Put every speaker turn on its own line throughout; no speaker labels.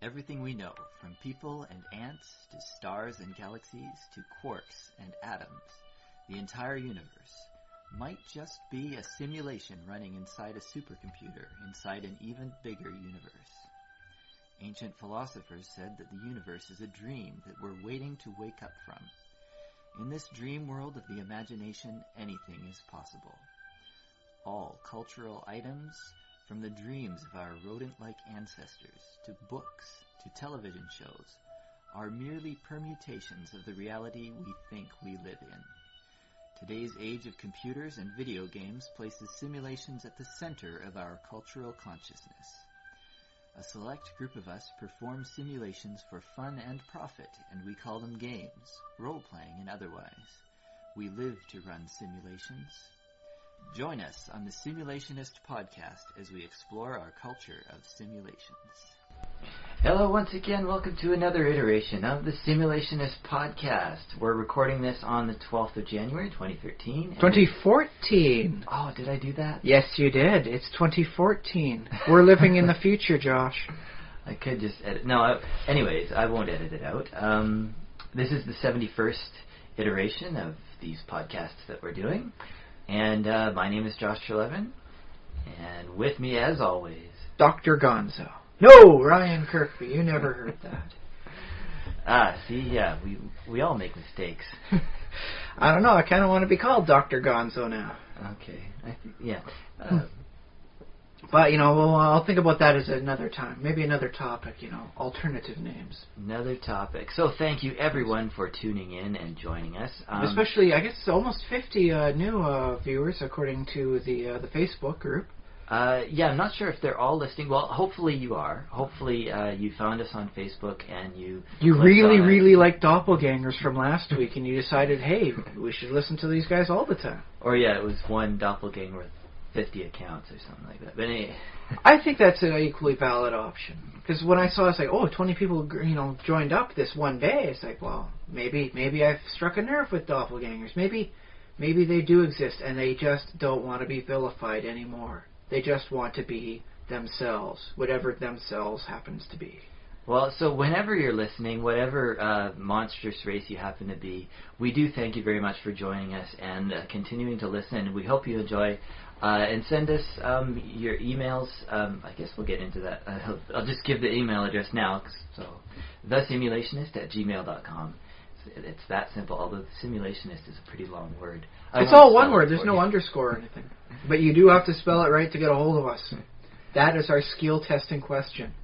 Everything we know, from people and ants to stars and galaxies to quarks and atoms, the entire universe, might just be a simulation running inside a supercomputer inside an even bigger universe. Ancient philosophers said that the universe is a dream that we're waiting to wake up from. In this dream world of the imagination, anything is possible. All cultural items, from the dreams of our rodent-like ancestors, to books, to television shows, are merely permutations of the reality we think we live in. Today's age of computers and video games places simulations at the center of our cultural consciousness. A select group of us perform simulations for fun and profit, and we call them games, role-playing and otherwise. We live to run simulations. Join us on the Simulationist podcast as we explore our culture of simulations. Hello once again, welcome to another iteration of the Simulationist podcast. We're recording this on the 12th of January, 2013.
2014!
Oh, did I do that?
Yes, you did. It's 2014. We're living in the future, Josh.
I could just edit. No, anyways, I won't edit it out. This is the 71st iteration of these podcasts that we're doing. And my name is Josh Trelevin, and with me, as always,
Dr. Gonzo. No, Ryan Kirkby. You never heard that.
We all make mistakes.
I don't know. I kind of want to be called Dr. Gonzo now.
Okay.
But, I'll think about that as another time. Maybe another topic, alternative names.
Another topic. So thank you, everyone, for tuning in and joining us.
Especially, I guess, almost 50 new viewers, according to the Facebook group.
I'm not sure if they're all listening. Well, hopefully you are. Hopefully you found us on Facebook and you
really like doppelgangers from last week, and you decided, hey, we should listen to these guys all the time.
Or, it was one doppelganger with 50 accounts or something like that. But anyway.
I think that's an equally valid option. Because when I saw it, it's like, 20 people, joined up this one day. It's like, well, maybe I've struck a nerve with doppelgangers. Maybe they do exist, and they just don't want to be vilified anymore. They just want to be themselves, whatever themselves happens to be.
Well, so whenever you're listening, whatever monstrous race you happen to be, we do thank you very much for joining us and continuing to listen. We hope you enjoy. And send us your emails. I guess we'll get into that. I'll just give the email address now. So, thesimulationist@gmail.com. It's that simple, although simulationist is a pretty long word.
It's all one word. There's no underscore or anything. But you do have to spell it right to get a hold of us. That is our skill testing question.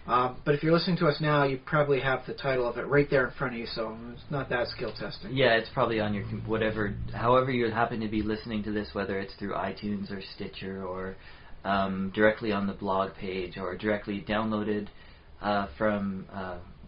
But if you're listening to us now, you probably have the title of it right there in front of you, so it's not that skill testing.
Yeah, it's probably on your however you happen to be listening to this, whether it's through iTunes or Stitcher or directly on the blog page or directly downloaded from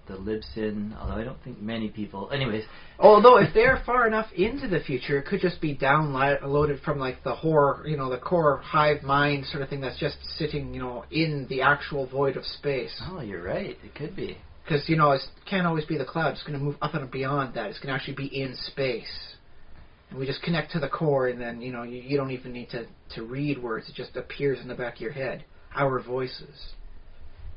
the Libsyn, although I don't think many people. Anyways.
Although if they're far enough into the future, it could just be downloaded from like the the core hive mind sort of thing that's just sitting, in the actual void of space.
Oh, you're right. It could be.
Because, it can't always be the cloud. It's going to move up and beyond that. It's going to actually be in space. And we just connect to the core, and then, you don't even need to read words. It just appears in the back of your head. Our voices.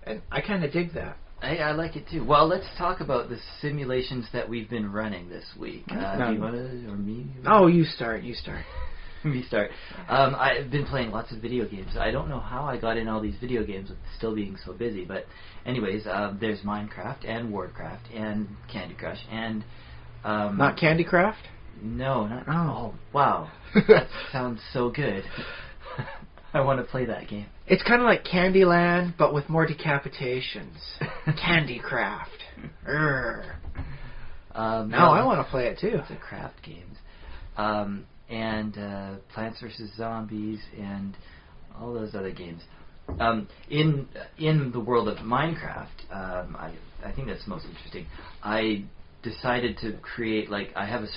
And I kind of dig that.
I like it too. Well, let's talk about the simulations that we've been running this week. Do you want to, or me?
Oh, you start.
Me start. I've been playing lots of video games. I don't know how I got in all these video games with still being so busy, but anyways, there's Minecraft and Warcraft and Candy Crush and...
not Candy Craft?
No, not... Oh, wow. That sounds so good. I want to play that game.
It's kind of like Candyland, but with more decapitations. Candy Craft. Now I want to play it too.
It's a craft games. And Plants vs. Zombies and all those other games. In the world of Minecraft, I think that's most interesting. I decided to create, I have a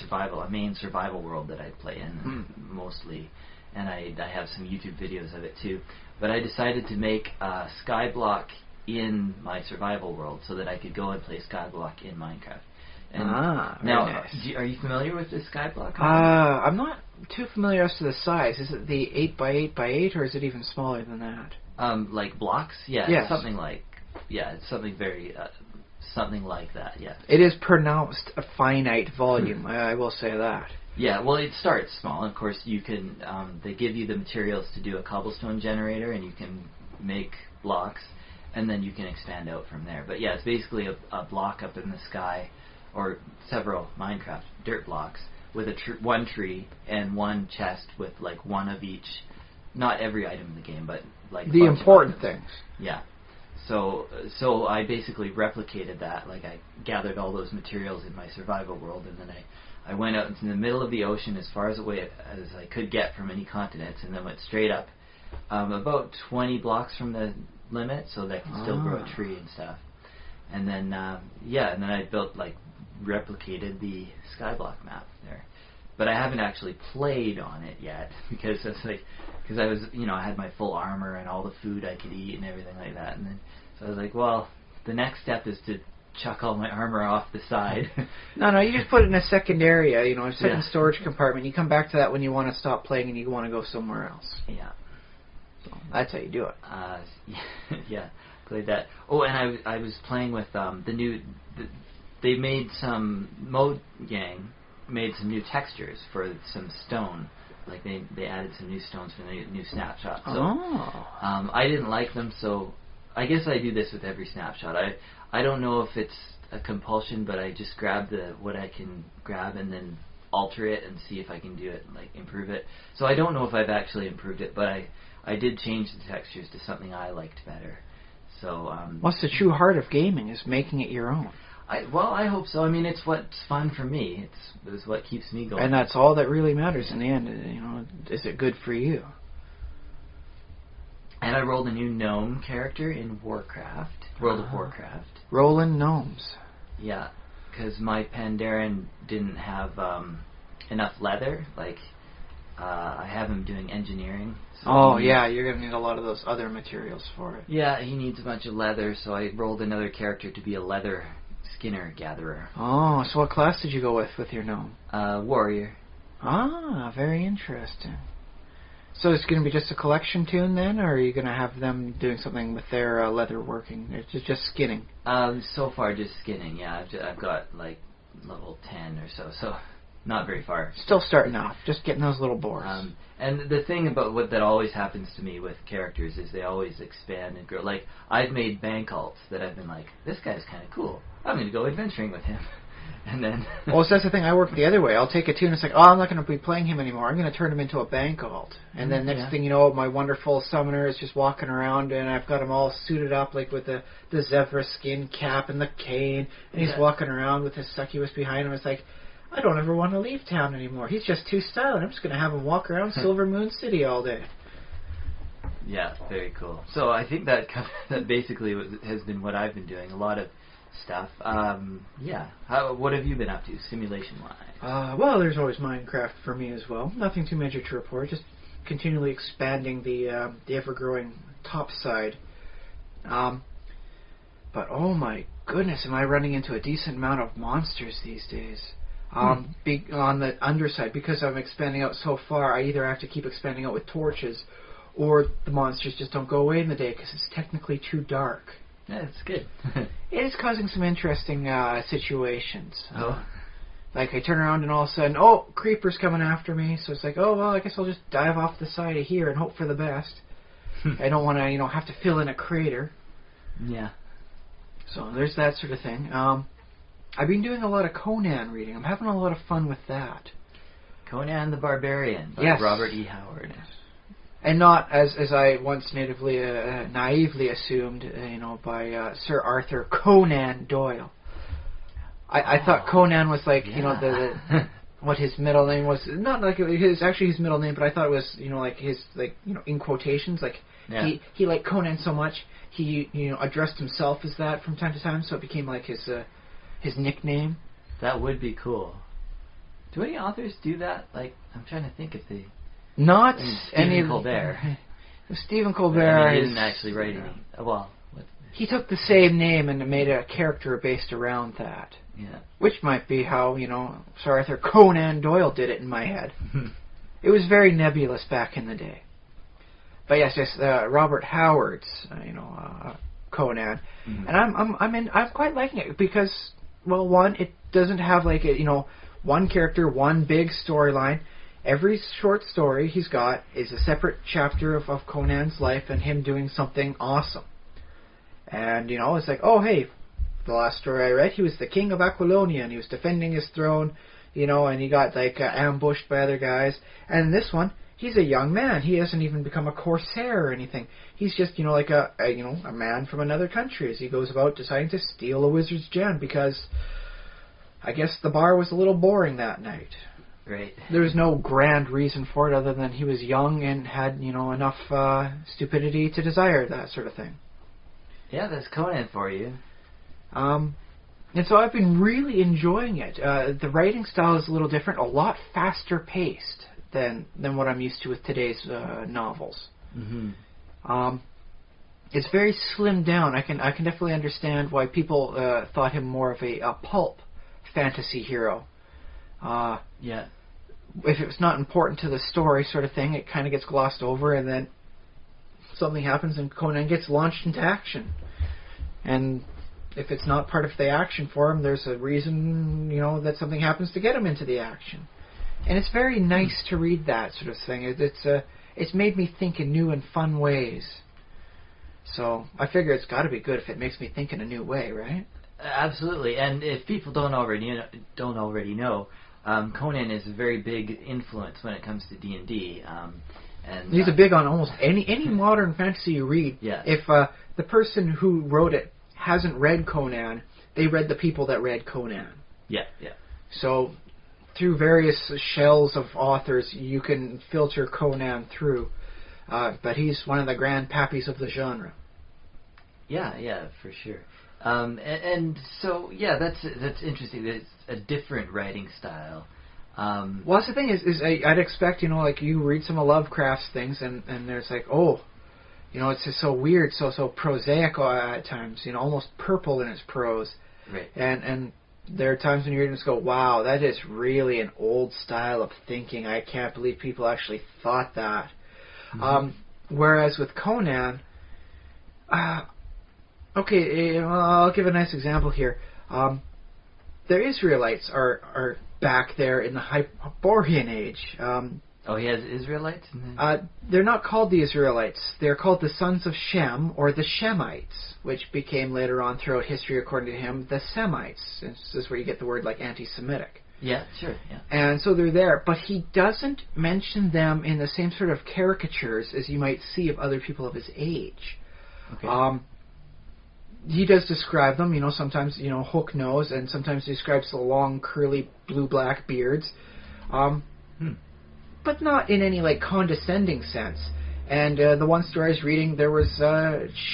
main survival world that I play in mostly. And I have some YouTube videos of it too. But I decided to make Skyblock in my survival world so that I could go and play Skyblock in Minecraft. And now,
nice.
Are you familiar with the Skyblock?
I'm not too familiar as to the size. Is it the 8x8x8, or is it even smaller than that?
Like blocks? Yeah,
yes.
Something like Yeah, it's something very something like that. Yeah.
It is pronounced a finite volume. I will say that.
Yeah, well, it starts small. Of course, you can. They give you the materials to do a cobblestone generator, and you can make blocks, and then you can expand out from there. But yeah, it's basically a block up in the sky, or several Minecraft dirt blocks with one tree and one chest with like one of each. Not every item in the game, but like
the important things.
Yeah. So I basically replicated that. Like I gathered all those materials in my survival world, and then I went out into the middle of the ocean as far as away as I could get from any continents, and then went straight up about 20 blocks from the limit, so that I could still grow a tree and stuff. And then and then I built replicated the Skyblock map there. But I haven't actually played on it yet because I was I had my full armor and all the food I could eat and everything like that, and then so I was like, well, the next step is to chuck all my armor off the side.
No, you just put it in a second area, a second storage compartment. You come back to that when you want to stop playing and you want to go somewhere else.
Yeah.
So that's how you do it.
Yeah, played that. Oh, and I was playing with they made some Mojang made some new textures for some stone. Like they added some new stones for the new snapshot. So I didn't like them, so I guess I do this with every snapshot. I don't know if it's a compulsion, but I just grab what I can grab and then alter it and see if I can do it, like improve it. So I don't know if I've actually improved it, but I did change the textures to something I liked better. So
what's the true heart of gaming is making it your own.
I hope so. I mean, it's what's fun for me. It's what keeps me going.
And that's all that really matters in the end. Is it good for you?
And I rolled a new gnome character in Warcraft. World of Warcraft.
Rolling gnomes.
Yeah, because my Pandaren didn't have enough leather. I have him doing engineering. So
you're going to need a lot of those other materials for it. Yeah,
he needs a bunch of leather, so I rolled another character to be a leather skinner gatherer.
Oh, so what class did you go with your gnome?
Warrior.
Ah, very interesting. So it's going to be just a collection tune then, or are you going to have them doing something with their leather working? It's just skinning.
So far just skinning. Yeah, I've got level 10 or so not very far.
Still starting off, just getting those little boars.
And the thing about that always happens to me with characters is they always expand and grow. Like I've made bank alts that I've been like, this guy's kind of cool. I'm going to go adventuring with him. And then
well, so that's the thing. I work the other way. I'll take a tune. It's like, I'm not going to be playing him anymore. I'm going to turn him into a bank alt. And then next thing you know, my wonderful summoner is just walking around, and I've got him all suited up, like with the zebra skin cap and the cane, and he's walking around with his succubus behind him. It's like, I don't ever want to leave town anymore. He's just too stylish. I'm just going to have him walk around Silver Moon City all day.
Yeah, very cool. So I think that basically has been what I've been doing. A lot of stuff. What have you been up to, simulation-wise?
Well, there's always Minecraft for me as well. Nothing too major to report. Just continually expanding the ever-growing top side. But oh my goodness, am I running into a decent amount of monsters these days. On the underside, because I'm expanding out so far, I either have to keep expanding out with torches, or the monsters just don't go away in the day because it's technically too dark.
Yeah, it's good.
It is causing some interesting situations.
Oh.
Like I turn around and all of a sudden, creeper's coming after me. So it's like, I guess I'll just dive off the side of here and hope for the best. I don't want to, have to fill in a crater.
Yeah.
So there's that sort of thing. I've been doing a lot of Conan reading. I'm having a lot of fun with that.
Conan the Barbarian by Robert E. Howard.
And not, as I once naively assumed, by Sir Arthur Conan Doyle. I thought Conan was like, what his middle name was. Not like his middle name, but I thought it was, in quotations, he liked Conan so much, he, addressed himself as that from time to time, so it became like his nickname.
That would be cool. Do any authors do that? I'm trying to think if they...
Not
Stephen Colbert.
Stephen Colbert.
He didn't actually write any.
He took the same name and made a character based around that.
Yeah.
Which might be how, Sir Arthur Conan Doyle did it in my head. It was very nebulous back in the day. But yes, Robert Howard's, Conan, and I'm quite liking it because, well, one, it doesn't have like a, one character, one big storyline. Every short story he's got is a separate chapter of Conan's life and him doing something awesome. And, it's like, oh, hey, the last story I read, he was the king of Aquilonia, and he was defending his throne, and he got, like, ambushed by other guys. And in this one, he's a young man. He hasn't even become a corsair or anything. He's just, like a man from another country as he goes about deciding to steal a wizard's gem because I guess the bar was a little boring that night.
Right.
There was no grand reason for it other than he was young and had, enough stupidity to desire that sort of thing.
Yeah, that's Conan for you.
And so I've been really enjoying it. The writing style is a little different, a lot faster paced than what I'm used to with today's novels.
Mm-hmm.
It's very slimmed down. I can definitely understand why people thought him more of a pulp fantasy hero.
Yeah.
If it's not important to the story sort of thing, it kind of gets glossed over, and then something happens and Conan gets launched into action. And if it's not part of the action for him, there's a reason, that something happens to get him into the action. And it's very nice to read that sort of thing. It's made me think in new and fun ways. So I figure it's got to be good if it makes me think in a new way, right?
Absolutely. And if people don't already know, Conan is a very big influence when it comes to D&D. And
he's a big on almost any modern fantasy you read.
Yeah.
If the person who wrote it hasn't read Conan, they read the people that read Conan.
Yeah, yeah.
So through various shells of authors, you can filter Conan through. But he's one of the grandpappies of the genre.
Yeah, for sure. And so, yeah, that's interesting. It's a different writing style.
Well, that's the thing is I'd expect, like you read some of Lovecraft's things, and there's like, it's just so weird, so prosaic at times, almost purple in its prose.
Right.
And there are times when you read it and just go, wow, that is really an old style of thinking. I can't believe people actually thought that. Mm-hmm. Whereas with Conan, I'll give a nice example here. The Israelites are back there in the Hyperborean age.
He has Israelites?
They're not called the Israelites. They're called the sons of Shem, or the Shemites, which became later on throughout history, according to him, the Semites. This is where you get the word like anti-Semitic.
Yeah, sure, yeah.
And so they're there, but he doesn't mention them in the same sort of caricatures as you might see of other people of his age.
Okay.
He does describe them, sometimes, hook nose, and sometimes he describes the long, curly, blue-black beards. But not in any, condescending sense. And the one story I was reading, there was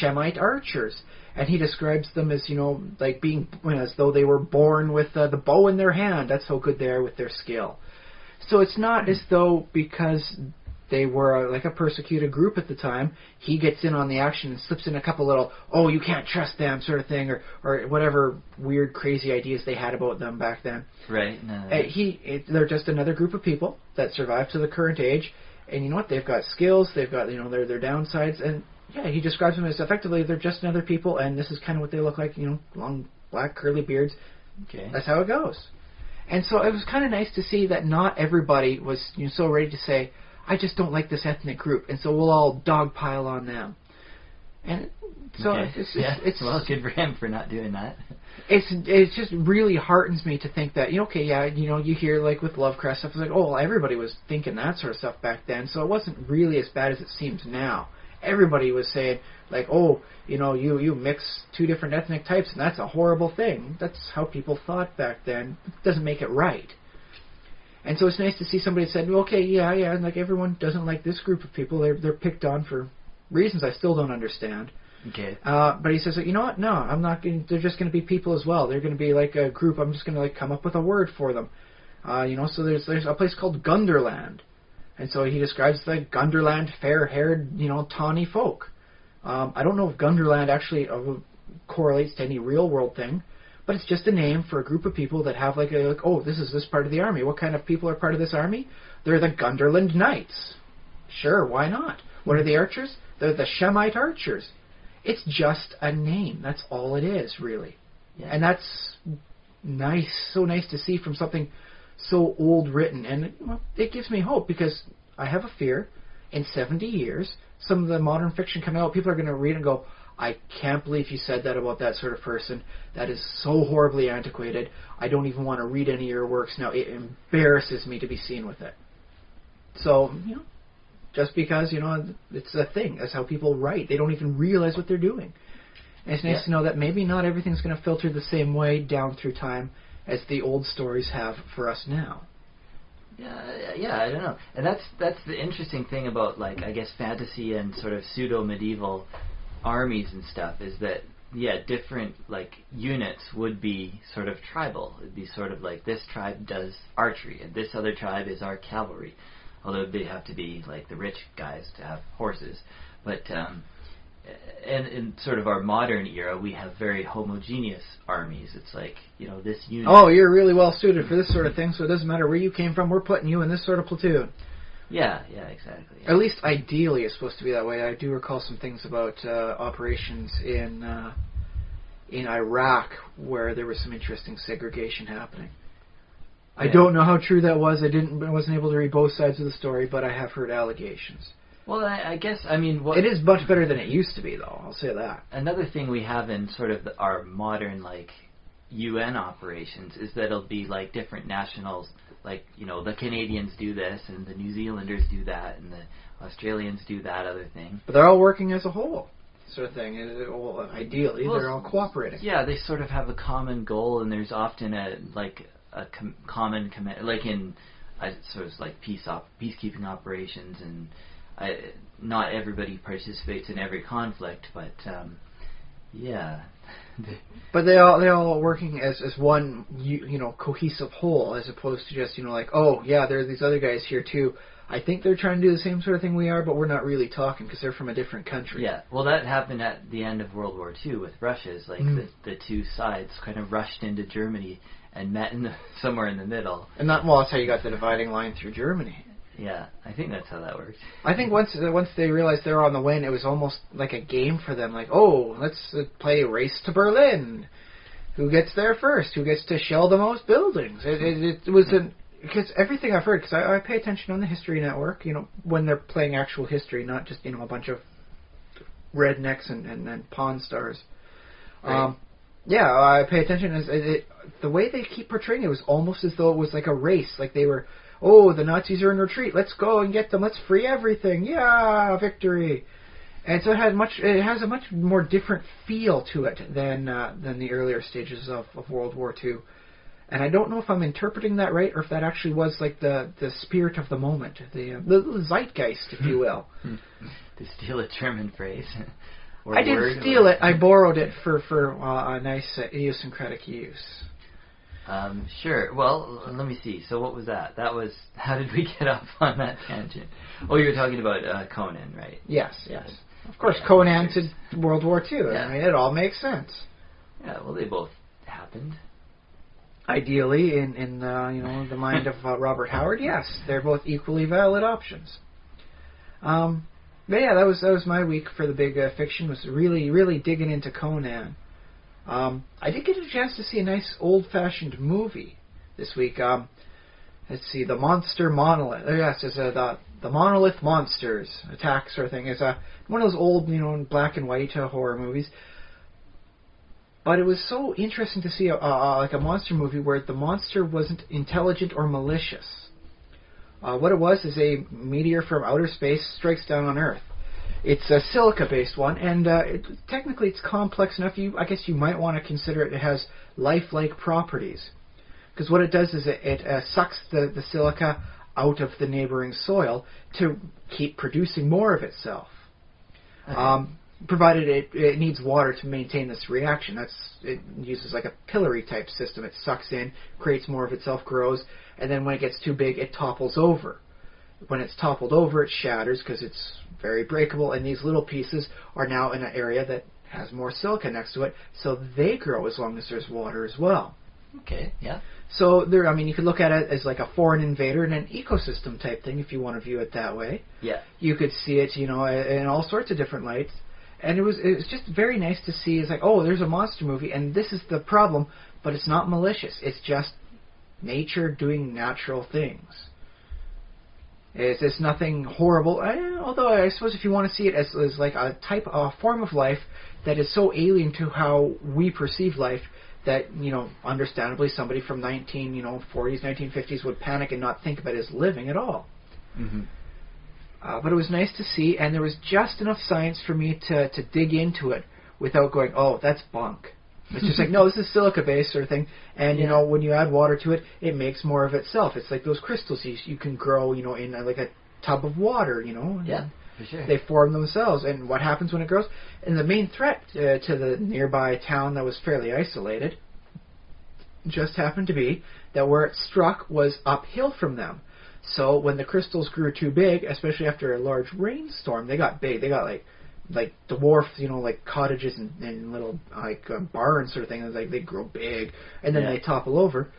Shemite archers, and he describes them as, being, as though they were born with the bow in their hand. That's how good they are with their skill. So it's not as though because they were a persecuted group at the time, he gets in on the action and slips in a couple little, you can't trust them sort of thing, or whatever weird, crazy ideas they had about them back then.
Right. No.
They're just another group of people that survived to the current age, and you know what? They've got skills, they've got, their downsides, and yeah, he describes them as effectively they're just another people, and this is kind of what they look like, long, black, curly beards.
Okay.
That's how it goes. And so it was kind of nice to see that not everybody was so ready to say, I just don't like this ethnic group, and so we'll all dogpile on them. And so it's
well, good for him for not doing that.
It just really heartens me to think that you hear with Lovecraft stuff, it's like, everybody was thinking that sort of stuff back then, so it wasn't really as bad as it seems now. Everybody was saying you mix two different ethnic types and that's a horrible thing. That's how people thought back then. It doesn't make it right. And so it's nice to see somebody said, and everyone doesn't like this group of people. They're picked on for reasons I still don't understand.
Okay.
But he says, you know what? No, I'm not going. They're just going to be people as well. They're going to be like a group. I'm just going to come up with a word for them. So there's a place called Gunderland, and so he describes the Gunderland fair-haired, tawny folk. I don't know if Gunderland actually correlates to any real-world thing. But it's just a name for a group of people that have this is this part of the army. What kind of people are part of this army? They're the Gunderland Knights. Sure, why not? What are the archers? They're the Shemite archers. It's just a name. That's all it is, really.
Yeah.
And that's nice, so nice to see from something so old written. And it gives me hope, because I have a fear in 70 years, some of the modern fiction coming out, people are going to read and go, I can't believe you said that about that sort of person. That is so horribly antiquated. I don't even want to read any of your works now. It embarrasses me to be seen with it. So, just because, it's a thing. That's how people write. They don't even realize what they're doing. And it's nice to know that maybe not everything's going to filter the same way down through time as the old stories have for us now.
Yeah, I don't know. And that's the interesting thing about, like, I guess, fantasy and sort of pseudo-medieval armies and stuff, is that, different, like, units would be sort of tribal. It'd be sort of like, this tribe does archery, and this other tribe is our cavalry. Although they have to be, like, the rich guys to have horses. But, and in sort of our modern era, we have very homogeneous armies. It's like, this unit...
Oh, you're really well suited for this sort of thing, so it doesn't matter where you came from, we're putting you in this sort of platoon.
Yeah, exactly. Yeah.
At least ideally it's supposed to be that way. I do recall some things about operations in Iraq where there was some interesting segregation happening. I don't know how true that was. I wasn't able to read both sides of the story, but I have heard allegations.
Well, I guess,
it is much better than it used to be, though. I'll say that.
Another thing we have in sort of our modern, like, UN operations is that it'll be, like, different nationals. Like, the Canadians do this, and the New Zealanders do that, and the Australians do that other thing.
But they're all working as a whole, sort of thing. Ideally, they're all cooperating.
Yeah, they sort of have a common goal, and there's often a common command, like in sort of like peacekeeping operations, and not everybody participates in every conflict, but
but they all working as one cohesive whole, as opposed to just there are these other guys here too. I think they're trying to do the same sort of thing we are, but we're not really talking because they're from a different country.
Yeah, well, that happened at the end of World War II with Russia. It's like the two sides kind of rushed into Germany and met somewhere in the middle.
And that's how you got the dividing line through Germany.
Yeah, I think that's how that worked.
I think once they realized they were on the win, it was almost like a game for them. Like, let's play Race to Berlin. Who gets there first? Who gets to shell the most buildings? It was because everything I've heard, because I pay attention on the History Network, when they're playing actual history, not just, a bunch of rednecks and Pawn Stars. Right. I pay attention. The way they keep portraying it was almost as though it was like a race. Like they were, the Nazis are in retreat. Let's go and get them. Let's free everything. Yeah, victory. And so it has a much more different feel to it than the earlier stages of World War II. And I don't know if I'm interpreting that right, or if that actually was like the spirit of the moment, the zeitgeist, if you will.
To steal a German phrase.
I didn't steal it. I borrowed it for a nice idiosyncratic use.
Sure. Well, let me see. So what was that? How did we get off on that tangent? Oh, you were talking about Conan, right?
Yes. Of course, Conan to World War II. Yeah. I mean, it all makes sense.
Yeah, well, they both happened.
Ideally, in the mind of Robert Howard, yes. They're both equally valid options. But yeah, that was my week for the big fiction, was really, really digging into Conan. I did get a chance to see a nice old-fashioned movie this week. Let's see, The Monster Monolith. Yes, it's the Monolith Monsters Attack sort of thing. It's one of those old, black and white horror movies. But it was so interesting to see like a monster movie where the monster wasn't intelligent or malicious. What it was is a meteor from outer space strikes down on Earth. It's a silica-based one, and technically it's complex enough. I guess you might want to consider it has lifelike properties. Because what it does is it sucks the silica out of the neighboring soil to keep producing more of itself. Okay. Provided it needs water to maintain this reaction. It uses like a pillory type system. It sucks in, creates more of itself, grows, and then when it gets too big, it topples over. When it's toppled over, it shatters because it's very breakable, and these little pieces are now in an area that has more silica next to it, so they grow as long as there's water as well.
Okay, yeah.
So you could look at it as like a foreign invader and an ecosystem type thing if you want to view it that way.
Yeah.
You could see it, in all sorts of different lights. And it was just very nice to see. It's like, oh, there's a monster movie, and this is the problem, but it's not malicious. It's just nature doing natural things. It's nothing horrible. Although I suppose if you want to see it as like a form of life that is so alien to how we perceive life that, understandably somebody from 40s, 1950s would panic and not think of it as living at all.
Mm-hmm.
But it was nice to see, and there was just enough science for me to dig into it without going, oh, that's bunk. It's just like, no, this is silica-based sort of thing, and, when you add water to it, it makes more of itself. It's like those crystals you can grow, in like a tub of water,
Yeah, for sure.
They form themselves, and what happens when it grows? And the main threat to the nearby town that was fairly isolated just happened to be that where it struck was uphill from them. So when the crystals grew too big, especially after a large rainstorm, they got big. They got like dwarfed, like cottages and little barns sort of thing. It was like they grow big and then they topple over.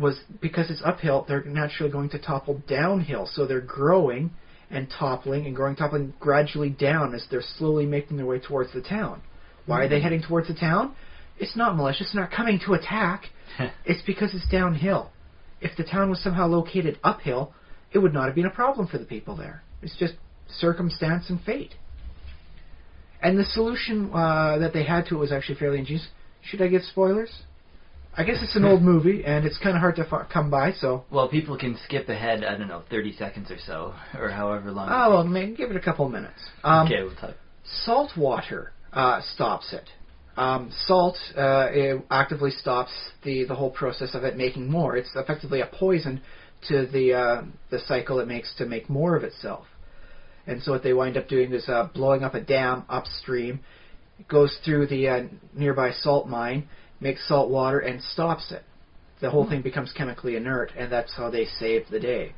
Was because it's uphill, they're naturally going to topple downhill. So they're growing and toppling gradually down as they're slowly making their way towards the town. Why are they heading towards the town? It's not malicious. They're not coming to attack. It's because it's downhill. If the town was somehow located uphill, it would not have been a problem for the people there. It's just circumstance and fate. And the solution that they had to it was actually fairly ingenious. Should I give spoilers? I guess it's an old movie, and it's kind of hard to come by, so...
Well, people can skip ahead, 30 seconds or so, or however long...
Oh, well, maybe give it a couple minutes.
Okay, we'll talk.
Salt water stops it. Salt it actively stops the whole process of it making more. It's effectively a poison to the cycle it makes to make more of itself. And so what they wind up doing is blowing up a dam upstream. It goes through the nearby salt mine, makes salt water, and stops it. The whole thing becomes chemically inert, and that's how they save the day.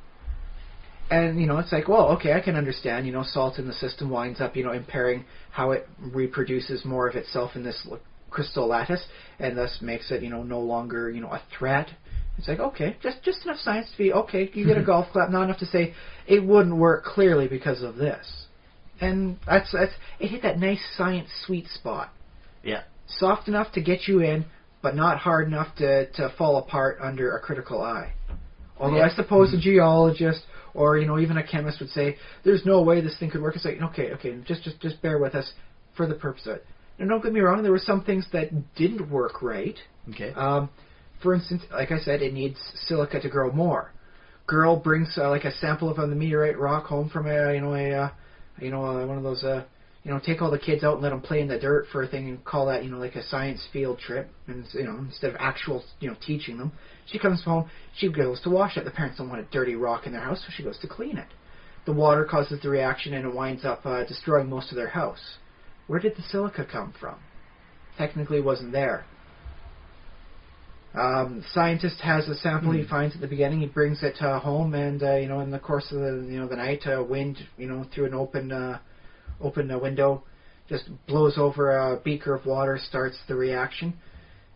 And, it's like, well, okay, I can understand, salt in the system winds up, impairing how it reproduces more of itself in this crystal lattice, and thus makes it, no longer, a threat. It's like, okay, just enough science to be, okay, you get a golf clap, not enough to say it wouldn't work clearly because of this. And that's it hit that nice science sweet spot.
Yeah.
Soft enough to get you in, but not hard enough to fall apart under a critical eye. Although I suppose a geologist or even a chemist would say there's no way this thing could work. It's like, okay, just bear with us for the purpose of it. And don't get me wrong, there were some things that didn't work right.
Okay.
For instance, like I said, it needs silica to grow more. Girl brings like a sample of a meteorite rock home from one of those take all the kids out and let them play in the dirt for a thing and call that like a science field trip, and instead of actual teaching them. She comes home, she goes to wash it. The parents don't want a dirty rock in their house, so she goes to clean it. The water causes the reaction and it winds up destroying most of their house. Where did the silica come from? Technically it wasn't there. Scientist has a sample he finds at the beginning. He brings it home, and in the course of the night, wind through an open window just blows over a beaker of water, starts the reaction.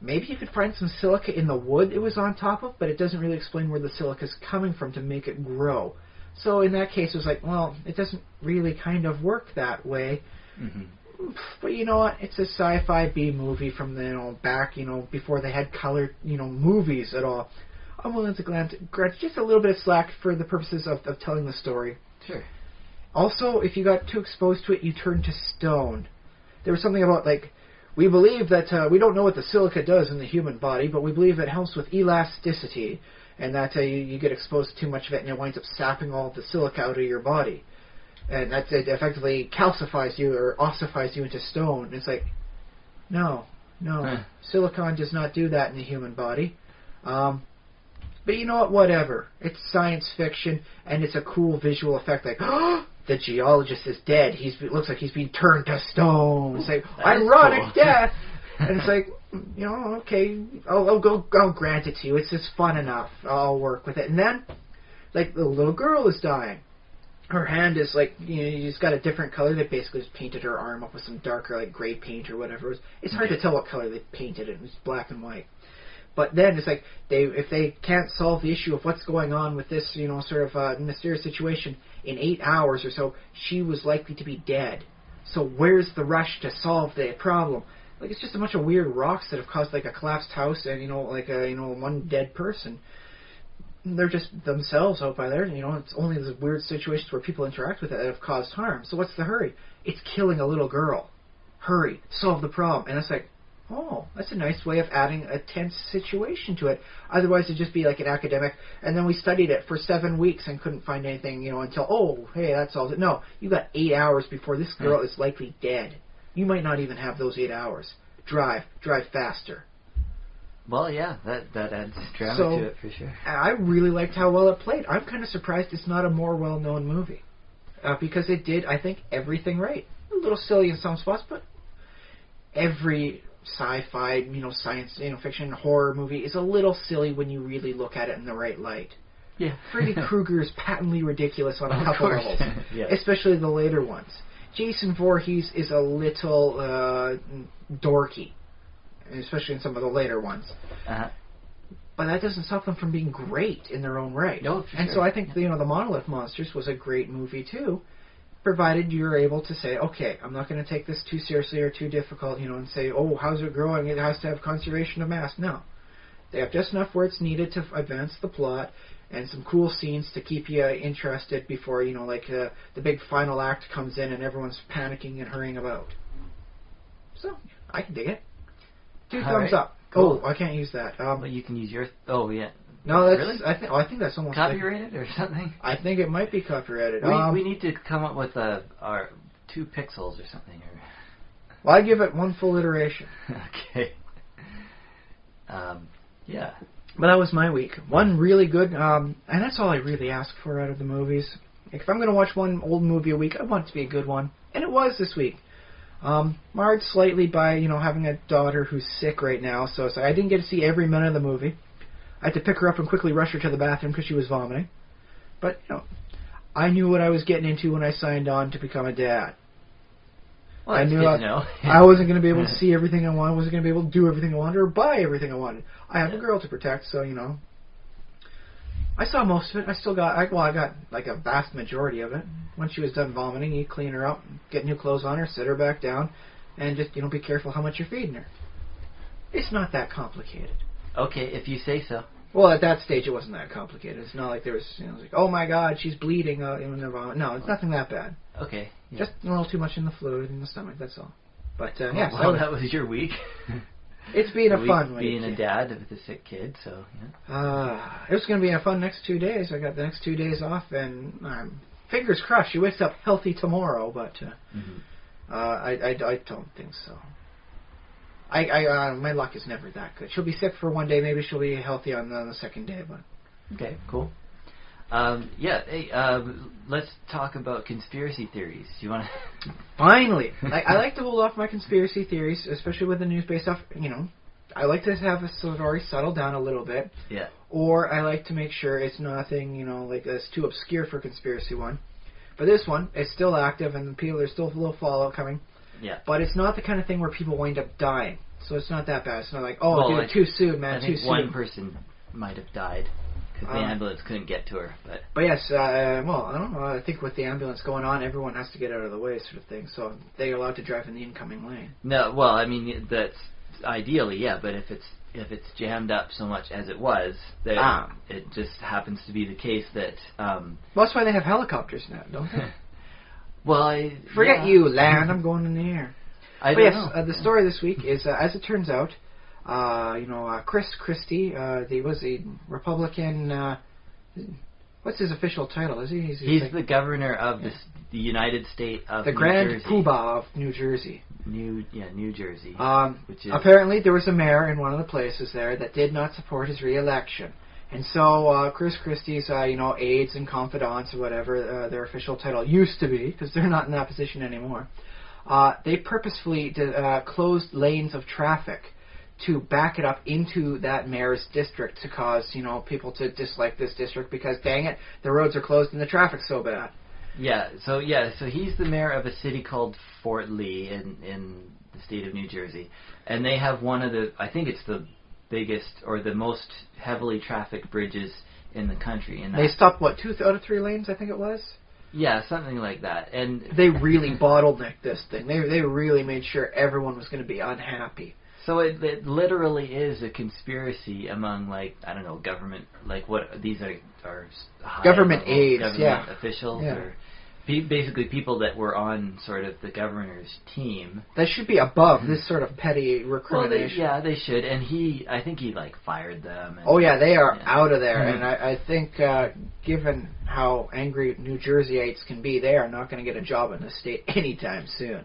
Maybe you could find some silica in the wood it was on top of, but it doesn't really explain where the silica is coming from to make it grow. So in that case, it was like, well, it doesn't really kind of work that way. Mm-hmm. But you know what? It's a sci-fi B-movie from back, before they had color, movies at all. I'm willing to grant just a little bit of slack for the purposes of telling the story.
Sure.
Also, if you got too exposed to it, you turn to stone. There was something about, we believe that we don't know what the silica does in the human body, but we believe it helps with elasticity, and that you get exposed to too much of it, and it winds up sapping all the silica out of your body. And that it effectively calcifies you or ossifies you into stone. It's like, no. Silicon does not do that in the human body. But you know what? Whatever. It's science fiction, and it's a cool visual effect. Like, the geologist is dead. It looks like he's being turned to stone. It's like, ironic cool. Death. And it's like, okay, I'll grant it to you. It's just fun enough. I'll work with it. And then, the little girl is dying. Her hand is she's got a different color. They basically just painted her arm up with some darker, gray paint or whatever. It's hard to tell what color they painted it. It was black and white. But then it's like if they can't solve the issue of what's going on with this, sort of mysterious situation in 8 hours or so, she was likely to be dead. So where's the rush to solve the problem? Like, it's just a bunch of weird rocks that have caused, like, a collapsed house and, one dead person. They're just themselves out by there. It's only these weird situations where people interact with it that have caused harm. So what's the hurry? It's killing a little girl. Hurry, solve the problem. And it's like, oh, that's a nice way of adding a tense situation to it. Otherwise, it'd just be like an academic. And then we studied it for 7 weeks and couldn't find anything, until, oh, hey, that solves it. No, you got 8 hours before this girl is likely dead. You might not even have those 8 hours. Drive faster.
Well, yeah, that adds drama to it for sure.
I really liked how well it played. I'm kind of surprised it's not a more well-known movie. Because it did, I think, everything right. A little silly in some spots, but every sci-fi, science, fiction, horror movie is a little silly when you really look at it in the right light.
Yeah.
Freddy Krueger is patently ridiculous on a couple levels.
Yeah.
Especially the later ones. Jason Voorhees is a little dorky. Especially in some of the later ones.
Uh-huh.
But that doesn't stop them from being great in their own right.
No,
and so I think, the Monolith Monsters was a great movie, too, provided you're able to say, okay, I'm not going to take this too seriously or too difficult, and say, oh, how's it growing? It has to have conservation of mass. No. They have just enough where it's needed to advance the plot and some cool scenes to keep you interested before, the big final act comes in and everyone's panicking and hurrying about. So, I can dig it. 2 thumbs up.
Cool.
Oh, I can't use that.
Well, you can use your... Oh, yeah.
No, that's...
Really?
I think that's almost...
Copyrighted or something?
I think it might be copyrighted.
We need to come up with our 2 pixels or something.
Well, I give it 1 full iteration.
Okay. Yeah.
But that was my week. One really good... and that's all I really ask for out of the movies. If I'm going to watch one old movie a week, I want it to be a good one. And it was this week. Marred slightly by, having a daughter who's sick right now, so I didn't get to see every minute of the movie. I had to pick her up and quickly rush her to the bathroom because she was vomiting. But, I knew what I was getting into when I signed on to become a dad.
Well,
I knew
good to know.
I wasn't going to be able to see everything I wanted, wasn't going to be able to do everything I wanted, or buy everything I wanted. I have a girl to protect, so, I saw most of it. I got like a vast majority of it. When she was done vomiting, you clean her up, get new clothes on her, sit her back down, and just, be careful how much you're feeding her. It's not that complicated.
Okay, if you say so.
Well, at that stage, it wasn't that complicated. It's not like there was, like, oh my God, she's bleeding in the vomit. No, it's nothing that bad.
Okay. Yeah.
Just a little too much in the fluid in the stomach, that's all. But, yeah.
Well, that was your week.
It's been a fun week.
Being a dad with a sick kid, so, yeah.
It was going to be a fun next 2 days. I got the next 2 days off, and fingers crossed she wakes up healthy tomorrow, but I don't think so. My luck is never that good. She'll be sick for 1 day, maybe she'll be healthy on the second day, but...
Okay, cool. Hey, let's talk about conspiracy theories. Do you want to...
Finally! I like to hold off my conspiracy theories, especially with the news-based stuff. I like to have a story settle down a little bit.
Yeah.
Or I like to make sure it's nothing, that's too obscure for conspiracy one. But this one, it's still active, and there's still a little fallout coming.
Yeah.
But it's not the kind of thing where people wind up dying. So it's not that bad. It's not like, dude, too soon, man, too soon.
I think one person might have died. Because the ambulance couldn't get to her.
But yes, I don't know. I think with the ambulance going on, everyone has to get out of the way sort of thing. So they're allowed to drive in the incoming lane.
No, well, I mean, that's ideally, yeah. But if it's jammed up so much as it was, that it just happens to be the case that...
well, that's why they have helicopters now, don't they?
Well,
Forget you, land. I'm going in the air.
I don't know.
The story this week is, as it turns out... Chris Christie, he was a Republican, what's his official title? Is he?
He's the governor of the United States of New Jersey.
The Grand Poobah of New Jersey.
New Jersey. Which is
apparently there was a mayor in one of the places there that did not support his re-election. And so Chris Christie's, aides and confidants or whatever their official title used to be, because they're not in that position anymore, they purposefully closed lanes of traffic to back it up into that mayor's district to cause, people to dislike this district because, dang it, the roads are closed and the traffic's so bad.
So he's the mayor of a city called Fort Lee in the state of New Jersey. And they have one of the, I think it's the biggest or the most heavily trafficked bridges in the country. And
they stopped, 2 out of 3 lanes, I think it was?
Yeah, something like that. And
they really bottlenecked this thing. They really made sure everyone was going to be unhappy.
So it literally is a conspiracy among, like, I don't know, government, like what these are high
government
level
aides,
government officials,
yeah.
or basically people that were on sort of the governor's team.
That should be above this sort of petty recrimination.
Well, they should, and I think he like fired them. And,
oh yeah, they are out of there, and I think given how angry New Jerseyites can be, they are not going to get a job in the state anytime soon.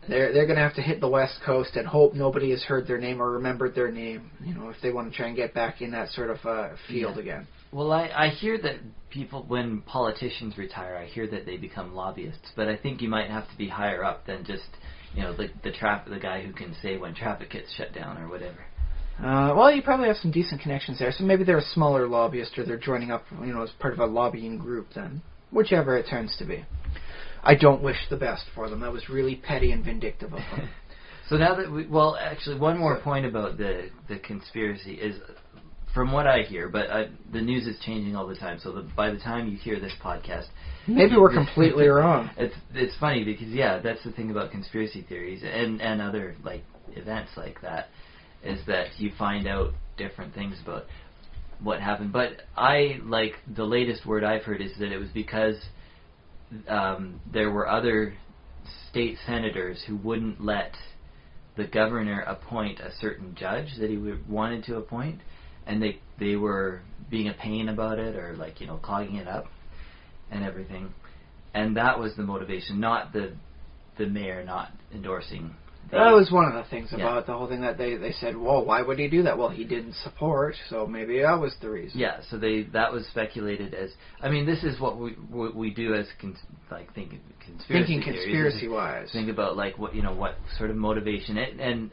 They're going to have to hit the West Coast and hope nobody has heard their name or remembered their name, if they want to try and get back in that sort of field again.
Well, I hear that people, when politicians retire, I hear that they become lobbyists, but I think you might have to be higher up than just, the guy who can say when traffic gets shut down or whatever.
Well, you probably have some decent connections there, so maybe they're a smaller lobbyist or they're joining up, as part of a lobbying group then, whichever it turns to be. I don't wish the best for them. That was really petty and vindictive of them.
So now that actually, one more point about the conspiracy is, from what I hear, but the news is changing all the time, so by the time you hear this podcast...
Maybe we're completely wrong.
It's funny because, that's the thing about conspiracy theories and other, like, events like that, is that you find out different things about what happened. But the latest word I've heard is that it was because... there were other state senators who wouldn't let the governor appoint a certain judge that he wanted to appoint, and they were being a pain about it, or clogging it up and everything, and that was the motivation, not the mayor not endorsing.
That was one of the things about the whole thing, that they said, well, why would he do that? Well, he didn't support, so maybe that was the reason. Yeah, so that was speculated as... I mean, this is what we do as thinking conspiracy-wise. Think about what sort of motivation and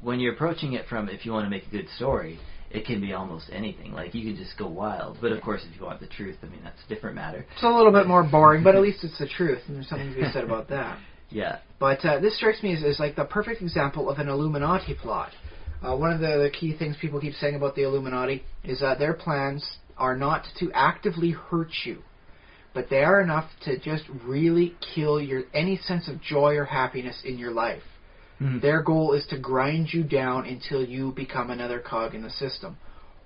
when you're approaching it from, if you want to make a good story, it can be almost anything. Like, you can just go wild. But of course, if you want the truth, I mean, that's a different matter. It's a little bit more boring, but at least it's the truth, and there's something to be said about that. Yeah. But this strikes me as like the perfect example of an Illuminati plot. One of the key things people keep saying about the Illuminati is that their plans are not to actively hurt you, but they are enough to just really kill any sense of joy or happiness in your life. Mm-hmm. Their goal is to grind you down until you become another cog in the system.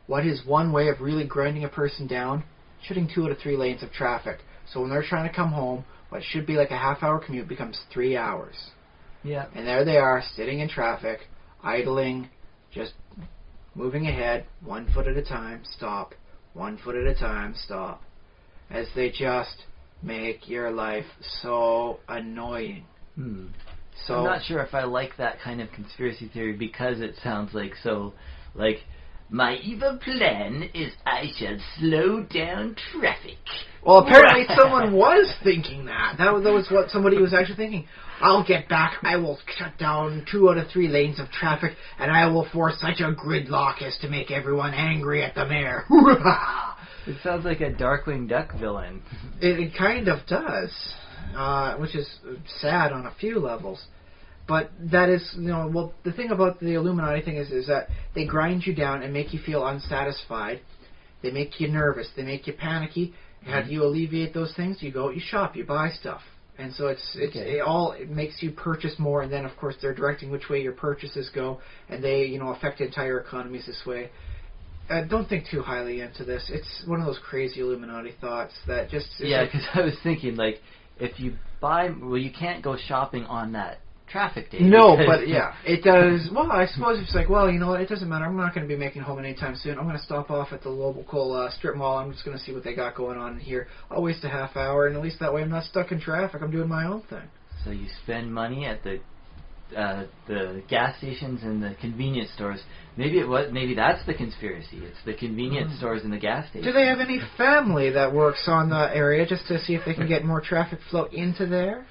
What is one way of really grinding a person down? Shutting 2 out of 3 lanes of traffic. So when they're trying to come home, what should be like a half-hour commute becomes 3 hours. Yeah. And there they are, sitting in traffic, idling, just moving ahead, 1 foot at a time, stop, 1 foot at a time, stop, as they just make your life so annoying. So I'm not sure if I like that kind of conspiracy theory, because it sounds like my evil plan is I shall slow down traffic. Well, apparently someone was thinking that. That was what somebody was actually thinking. I'll get back, I will shut down 2 out of 3 lanes of traffic, and I will force such a gridlock as to make everyone angry at the mayor. It sounds like a Darkwing Duck villain. It kind of does, which is sad on a few levels. But that is, the thing about the Illuminati thing is that they grind you down and make you feel unsatisfied. They make you nervous. They make you panicky. How do you alleviate those things? You go, you shop, you buy stuff. And so it makes you purchase more, and then, of course, they're directing which way your purchases go, and they, affect entire economies this way. Don't think too highly into this. It's one of those crazy Illuminati thoughts that just... Yeah, because I was thinking, if you buy... Well, you can't go shopping on that traffic day. No, but yeah, it does. Well, I suppose it's like, well, you know what, it doesn't matter. I'm not going to be making home anytime soon. I'm going to stop off at the local strip mall. I'm just going to see what they got going on here. I'll waste a half hour, and at least that way I'm not stuck in traffic. I'm doing my own thing. So you spend money at the gas stations and the convenience stores. Maybe that's the conspiracy. It's the convenience stores and the gas stations. Do they have any family that works on the area just to see if they can get more traffic flow into there?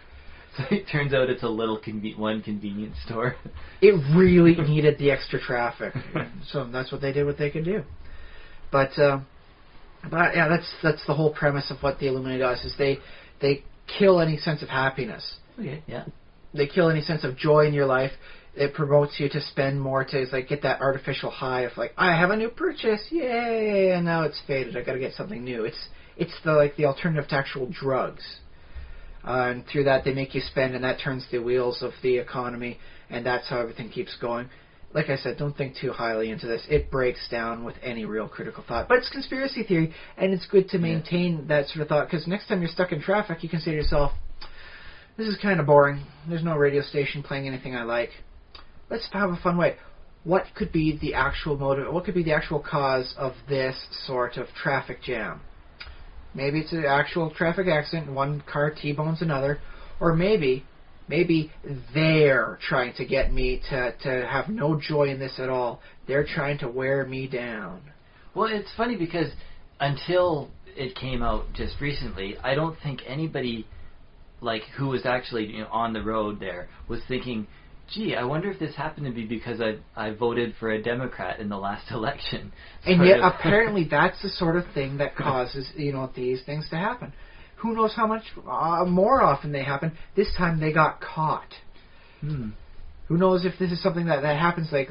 So it turns out it's a little one convenience store. It really needed the extra traffic, so that's what they did. What they could do, but yeah, that's the whole premise of what the Illuminati does. Is they kill any sense of happiness. Okay. Yeah. They kill any sense of joy in your life. It promotes you to spend more, to get that artificial high of I have a new purchase, yay, and now it's faded. I got to get something new. It's the alternative to actual drugs. And through that, they make you spend, and that turns the wheels of the economy, and that's how everything keeps going. Like I said, don't think too highly into this. It breaks down with any real critical thought. But it's conspiracy theory, and it's good to maintain that sort of thought, because next time you're stuck in traffic, you can say to yourself, this is kind of boring. There's no radio station playing anything I like. Let's have a fun way. What could be the actual motive? What could be the actual cause of this sort of traffic jam? Maybe it's an actual traffic accident, one car T-bones another, or maybe they're trying to get me to have no joy in this at all. They're trying to wear me down.
Well, it's funny because until it came out just recently, I don't think anybody who was actually on the road there was thinking, gee, I wonder if this happened to be because I voted for a Democrat in the last election.
And yet, apparently, that's the sort of thing that causes, these things to happen. Who knows how much more often they happen. This time, they got caught. Who knows if this is something that happens, like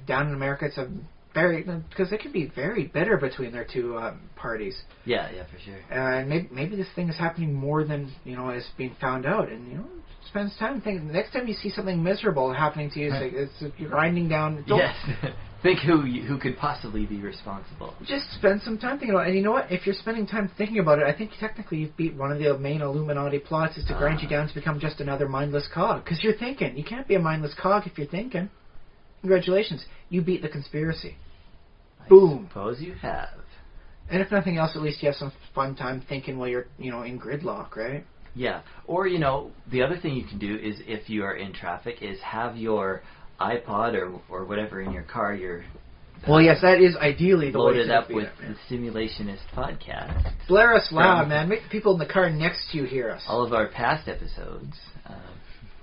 down in America, it's a very, because it can be very bitter between their two parties.
Yeah, for sure.
And maybe this thing is happening more than is being found out, and spend time thinking. The next time you see something miserable happening to you, it's grinding down.
Yes, think who could possibly be responsible.
Just spend some time thinking about it. And you know what? If you're spending time thinking about it, I think technically you've beat one of the main Illuminati plots, is to grind you down to become just another mindless cog. Because you're thinking. You can't be a mindless cog if you're thinking. Congratulations, you beat the conspiracy. Boom.
I suppose you have.
And if nothing else, at least you have some fun time thinking while you're, in gridlock, right?
Yeah. Or, the other thing you can do is, if you are in traffic, is have your iPod or whatever in your car,
well, yes, that is ideally the way to
loaded up with
it,
the Simulationist podcast.
Blare us loud, man. Make the people in the car next to you hear us.
All of our past episodes.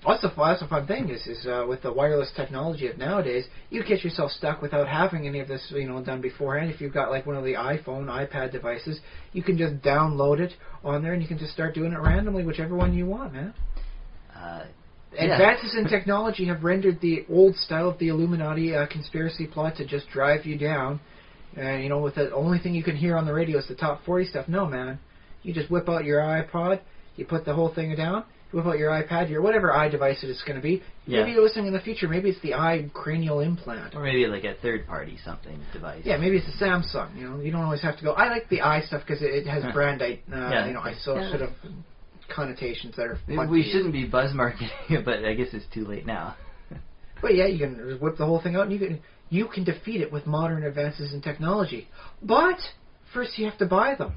That's a fun thing is with the wireless technology of nowadays, you get yourself stuck without having any of this done beforehand. If you've got one of the iPhone, iPad devices, you can just download it on there and you can just start doing it randomly, whichever one you want, man. Advances in technology have rendered the old style of the Illuminati conspiracy plot to just drive you down. And, with the only thing you can hear on the radio is the top 40 stuff. No, man. You just whip out your iPod, you put the whole thing down, whip out your iPad, your whatever eye device it is going to be.
Yeah.
Maybe you're listening in the future. Maybe it's the eye cranial implant.
Or maybe a third-party something device.
Yeah, maybe it's a Samsung. You don't always have to go. I like the eye stuff because it has brand sort of connotations that are fun.
We shouldn't be buzz marketing it, but I guess it's too late now.
But yeah, you can whip the whole thing out, and you can defeat it with modern advances in technology. But first, you have to buy them.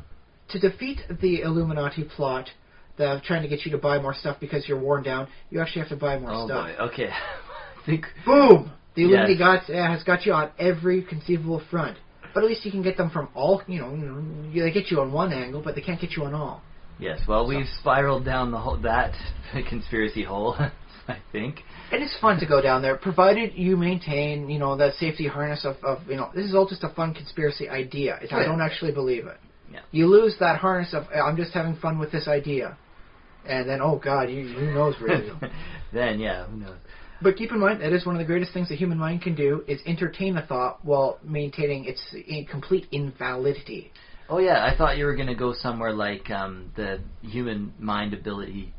To defeat the Illuminati plot, trying to get you to buy more stuff because you're worn down, you actually have to buy more stuff.
Oh boy, okay.
Boom! The Illuminati has got you on every conceivable front. But at least you can get them from all, they get you on one angle, but they can't get you on all.
Yes, well, we've spiraled down that conspiracy hole, I think.
And it's fun to go down there, provided you maintain, that safety harness of this is all just a fun conspiracy idea. I don't actually believe it.
Yeah.
You lose that harness of, I'm just having fun with this idea. And then, oh God, who knows really?
Then, yeah, who knows?
But keep in mind, that is one of the greatest things the human mind can do, is entertain a thought while maintaining its complete invalidity.
Oh yeah, I thought you were going to go somewhere like the human mind's ability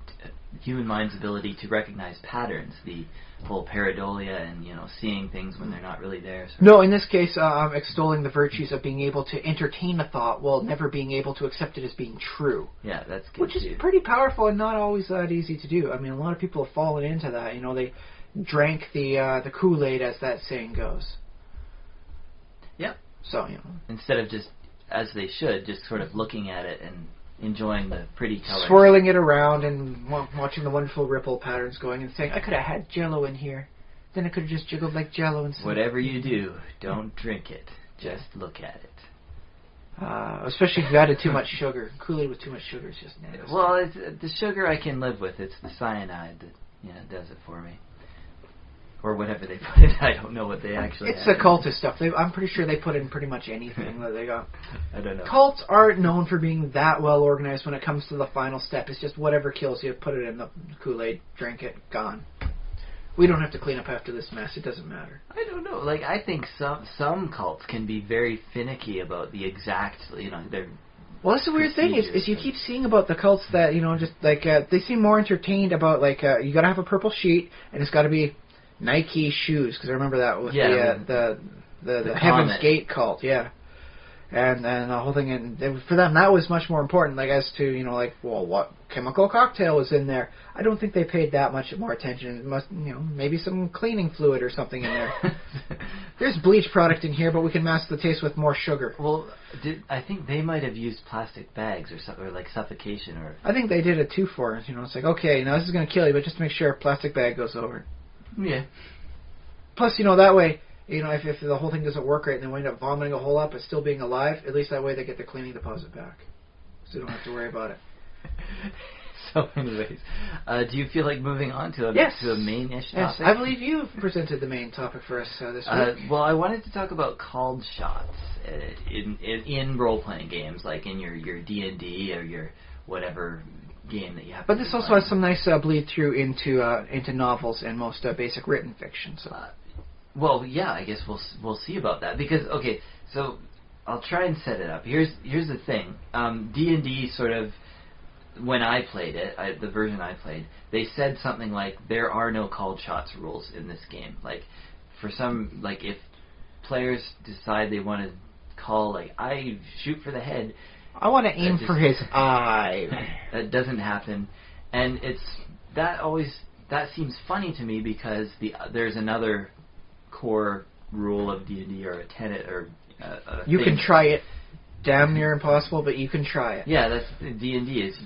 to recognize patterns, the whole pareidolia and seeing things when they're not really there.
No, in this case, I'm extolling the virtues of being able to entertain a thought while never being able to accept it as being true.
Yeah, that's good.
Which is pretty powerful and not always that easy to do. I mean, a lot of people have fallen into that. They drank the Kool-Aid, as that saying goes.
Yep.
So
instead of just, as they should, just sort of looking at it and enjoying the pretty colors.
Swirling it around and watching the wonderful ripple patterns going and saying, I could have had Jell-O in here. Then I could have just jiggled like Jell-O and
whatever you do, don't drink it. Just look at it.
Especially if you added too much sugar. Kool-Aid with too much sugar is just nasty.
Well, it's, the sugar I can live with. It's the cyanide that does it for me. Or whatever they put in. I don't know what they actually
It's the cultist stuff. I'm pretty sure they put in pretty much anything that they got.
I don't know.
Cults aren't known for being that well organized when it comes to the final step. It's just whatever kills you, put it in the Kool-Aid, drink it, gone. We don't have to clean up after this mess. It doesn't matter.
I don't know. I think some cults can be very finicky about the exact, their
Well, that's the weird thing is you keep seeing about the cults that, just like, they seem more entertained about, like, you got to have a purple sheet, and it's got to be Nike shoes, because I remember that with the Heaven's Gate cult, yeah. And the whole thing, and for them, that was much more important, like, as to, well, what chemical cocktail was in there. I don't think they paid that much more attention. It must, maybe some cleaning fluid or something in there. There's bleach product in here, but we can mask the taste with more sugar.
Well, I think they might have used plastic bags or something, or like suffocation, or...
I think they did it too for us, it's like, okay, now this is going to kill you, but just make sure a plastic bag goes over.
Yeah.
Plus, that way... if the whole thing doesn't work right and they wind up vomiting a whole lot but still being alive, at least that way they get the cleaning deposit back. So you don't have to worry about it.
So anyways, do you feel like moving on to a main-ish topic?
Yes, I believe you've presented the main topic for us this week.
Well, I wanted to talk about called shots in role-playing games, like in your D&D or your whatever game that you have.
But this also has some nice bleed through into novels and most basic written fiction. So.
Well, yeah, I guess we'll see about that, because okay, so I'll try and set it up. Here's the thing. D&D sort of, when I played it, the version I played, they said something like there are no called shots rules in this game. Like if players decide they want to call, like, I shoot for the head,
I want to aim for his eye.
That doesn't happen, and that seems funny to me, because there's another core rule of D&D, or a tenet, or
you can try it. Damn near impossible, but you can try it.
Yeah, that's D&D is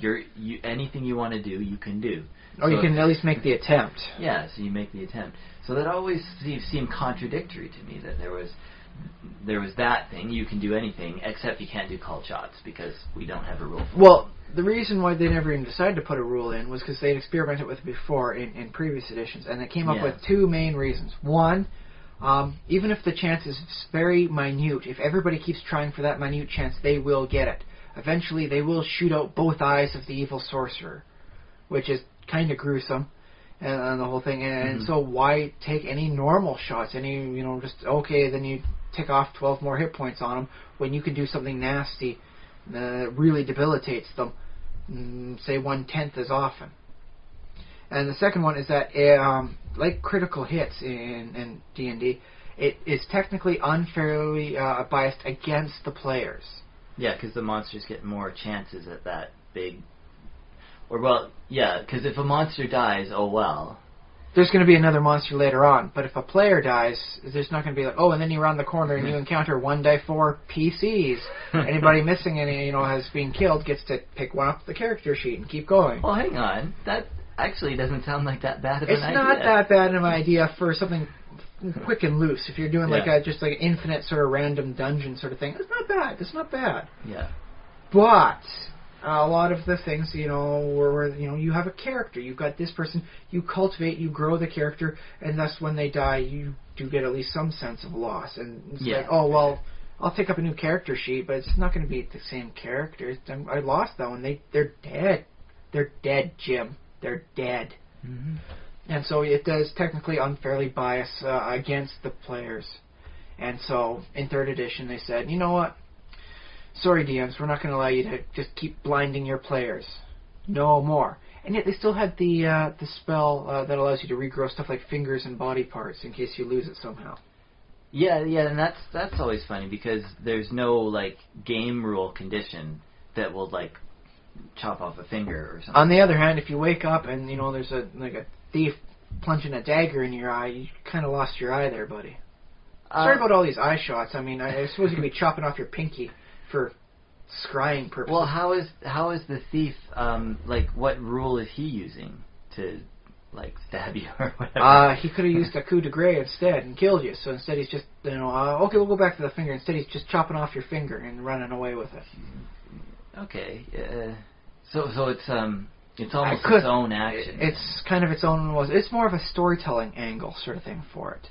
anything you want to do, you can do.
Or you can at least make the attempt.
Yeah, so you make the attempt. So that always seemed contradictory to me, that there was that thing, you can do anything, except you can't do called shots, because we don't have a rule for it.
Well, the reason why they never even decided to put a rule in was because they'd experimented with it before in previous editions, and they came up with two main reasons. One, even if the chance is very minute, if everybody keeps trying for that minute chance, they will get it. Eventually, they will shoot out both eyes of the evil sorcerer, which is kind of gruesome, and the whole thing. And so why take any normal shots? Then you tick off 12 more hit points on them, when you can do something nasty that really debilitates them, say 1/10 as often. And the second one is that, like critical hits in D&D, it is technically unfairly biased against the players.
Yeah, because the monsters get more chances at that big... because if a monster dies, oh well.
There's going to be another monster later on, but if a player dies, there's not going to be like, oh, and then you round the corner and you encounter 1die4 PCs. Anybody missing any, has been killed gets to pick one off the character sheet and keep going.
Well, hang on. That actually doesn't sound like that bad of an idea.
It's not that bad of an idea for something quick and loose. If you're doing just like an infinite sort of random dungeon sort of thing, it's not bad. It's not bad.
Yeah.
But a lot of the things, where you have a character, you've got this person, you cultivate, you grow the character, and thus when they die, you do get at least some sense of loss. And it's like, oh well, I'll take up a new character sheet, but it's not going to be the same character. I lost that one. They're dead. They're dead, Jim. They're dead.
Mm-hmm.
And so it does technically unfairly bias against the players. And so in 3rd edition they said, you know what? Sorry, DMs, we're not going to allow you to just keep blinding your players. No more. And yet they still had the spell that allows you to regrow stuff like fingers and body parts in case you lose it somehow.
Yeah, and that's always funny, because there's no game rule condition that will chop off a finger or something.
On the other hand, if you wake up and there's a thief plunging a dagger in your eye, you kind of lost your eye there, buddy. Sorry about all these eye shots. I mean, I suppose you could be chopping off your pinky for scrying purposes.
Well, how is the thief what rule is he using to stab you or whatever?
He could have used a coup de grace instead and killed you. So instead he's just okay, we'll go back to the finger. Instead he's just chopping off your finger and running away with it.
Okay. So it's almost its own action.
It's kind of its own. It's more of a storytelling angle sort of thing for it.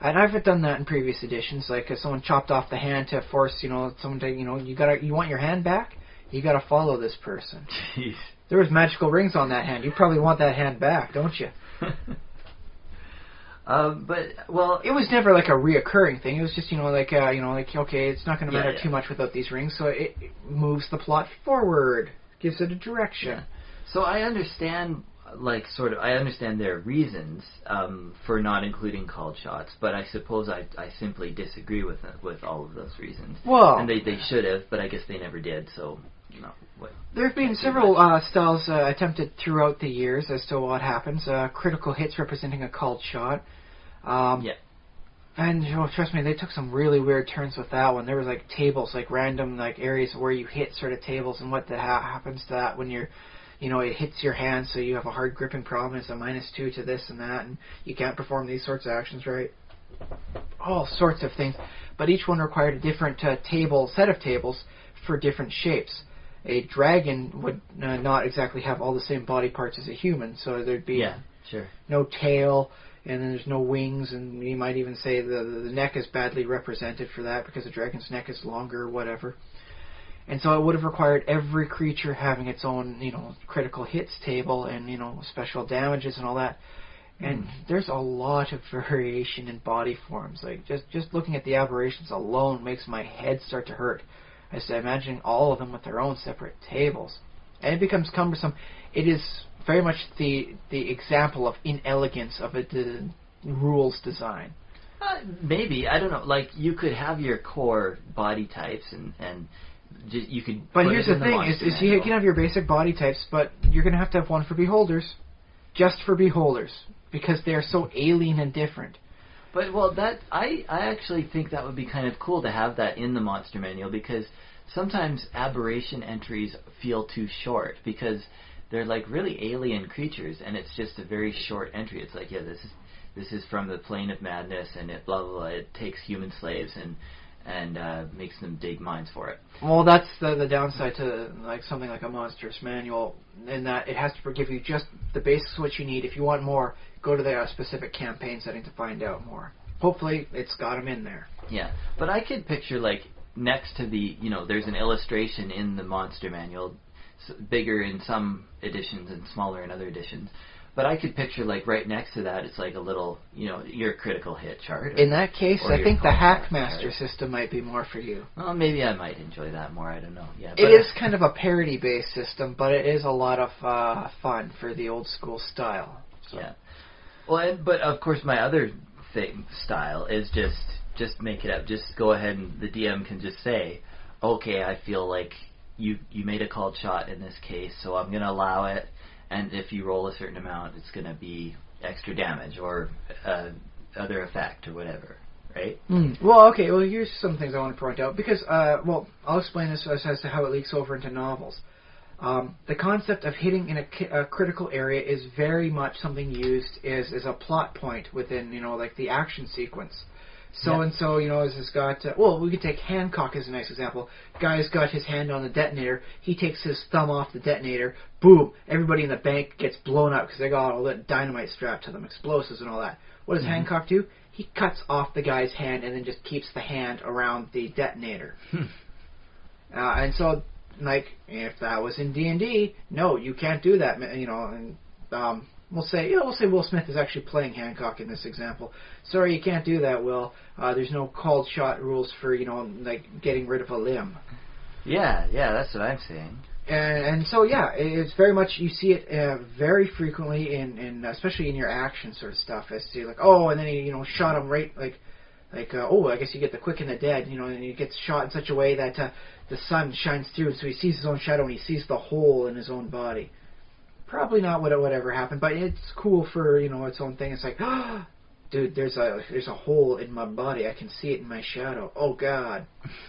And I've done that in previous editions. Like if someone chopped off the hand to force someone to you want your hand back. You gotta follow this person.
Jeez.
There was magical rings on that hand. You probably want that hand back, don't you?
But well,
It was never like a reoccurring thing. It was just okay, it's not going to matter too much without these rings, so it moves the plot forward, gives it a direction.
Yeah. So I understand, I understand their reasons for not including called shots, but I suppose I simply disagree with all of those reasons.
Well,
and they should have, but I guess they never did. So
there have been several styles attempted throughout the years as to what happens. Critical hits representing a called shot. And trust me, they took some really weird turns with that one. There was like tables, like random like areas where you hit sort of tables, and what happens to that when you're, it hits your hand, so you have a hard gripping problem. It's a -2 to this and that, and you can't perform these sorts of actions right. All sorts of things, but each one required a different set of tables for different shapes. A dragon would not exactly have all the same body parts as a human, so there'd be no tail, and then there's no wings, and you might even say the neck is badly represented for that because the dragon's neck is longer or whatever. And so it would have required every creature having its own, critical hits table and, special damages and all that. And there's a lot of variation in body forms. Like, just looking at the aberrations alone makes my head start to hurt. I say, imagining all of them with their own separate tables. And it becomes cumbersome. It is very much the example of inelegance of the rules design.
Maybe. I don't know. Like, you could have your core body types and you could.
But here's the thing: is you can have your basic body types, but you're going to have one for beholders, just for beholders, because they are so alien and different.
But I actually think that would be kind of cool to have that in the monster manual, because sometimes aberration entries feel too short because they're like really alien creatures, and it's just a very short entry. It's like, this is from the plane of madness, and it blah blah blah. It takes human slaves and makes them dig mines for it.
Well, that's the downside to like something like a monstrous manual, in that it has to give you just the basics what you need. If you want more, go to the specific campaign setting to find out more. Hopefully, it's got them in there.
Yeah, but I could picture like next to the, there's an illustration in the monster manual, bigger in some editions and smaller in other editions. But I could picture, like, right next to that, it's like a little, your critical hit chart.
In that case, I think the Hackmaster system might be more for you.
Well, maybe I might enjoy that more. I don't know. Yeah,
it is kind of a parody-based system, but it is a lot of fun for the old-school style. So. Yeah.
Well, but, of course, my other style is just make it up. Just go ahead and the DM can just say, okay, I feel like you made a called shot in this case, so I'm going to allow it. And if you roll a certain amount, it's going to be extra damage or other effect or whatever, right?
Well, okay. Well, here's some things I want to point out. Because, I'll explain this as to how it leaks over into novels. The concept of hitting in a critical area is very much something used as a plot point within, like the action sequence. So-and-so, has got... we could take Hancock as a nice example. Guy's got his hand on the detonator. He takes his thumb off the detonator. Boom! Everybody in the bank gets blown up because they got all that dynamite strapped to them, explosives and all that. What does Hancock do? He cuts off the guy's hand and then just keeps the hand around the detonator. And so, like, if that was in D&D, no, you can't do that, and... We'll say Will Smith is actually playing Hancock in this example. Sorry, you can't do that, Will. There's no called shot rules for, like getting rid of a limb.
Yeah, that's what I'm saying.
And so, it's very much, you see it very frequently in especially in your action sort of stuff. As to like, and then he, shot him right, I guess you get the quick and the dead, and he gets shot in such a way that the sun shines through, so he sees his own shadow and he sees the hole in his own body. Probably not whatever happened, but it's cool for, its own thing. It's like, dude, there's a hole in my body. I can see it in my shadow. Oh, God.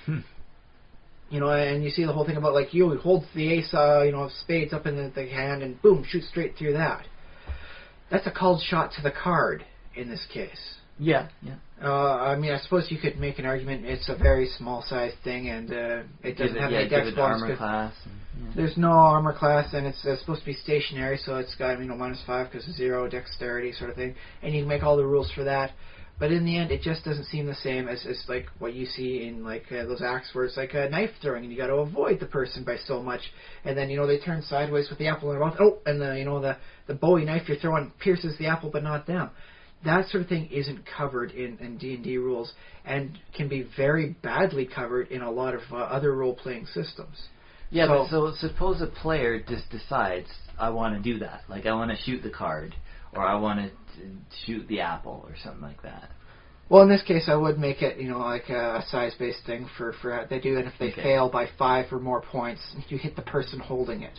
And you see the whole thing about, like, he holds the ace, of spades up in the hand and, boom, shoots straight through that. That's a called shot to the card in this case.
Yeah.
I suppose you could make an argument it's a very small-sized thing, and it doesn't have any dex bonus.
Armor class.
There's no armor class, and it's supposed to be stationary, so it's got -5 because of 0 dexterity sort of thing, and you can make all the rules for that. But in the end, it just doesn't seem the same as like what you see in like those acts where it's like a knife throwing, and you got to avoid the person by so much, and then they turn sideways with the apple in their mouth. Oh, and the Bowie knife you're throwing pierces the apple, but not them. that sort of thing isn't covered in D&D rules, and can be very badly covered in a lot of other role-playing systems.
Yeah, so suppose a player just decides, I want to do that. Like, I want to shoot the card, or I want to shoot the apple, or something like that.
Well, in this case, I would make it, like a size-based thing for they do, and if they fail by 5 or more points, you hit the person holding it.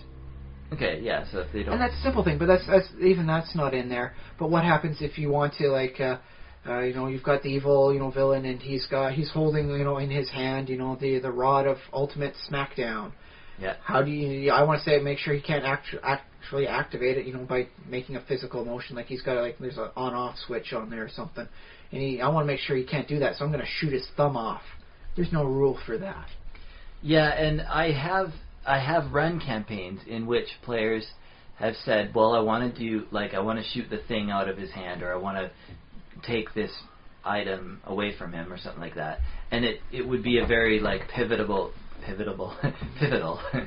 Okay, yeah, so if they don't...
And that's a simple thing, but that's not in there. But what happens if you want to, like, you've got the evil, villain, and he's holding, in his hand, the rod of ultimate smackdown.
Yeah.
How do you? I want to say make sure he can't actually activate it, by making a physical motion, like he's got there's an on-off switch on there or something, and I want to make sure he can't do that, so I'm going to shoot his thumb off. There's no rule for that.
Yeah, and I have run campaigns in which players have said, well, I want to shoot the thing out of his hand, or I want to take this item away from him, or something like that, and it would be a very pivotal.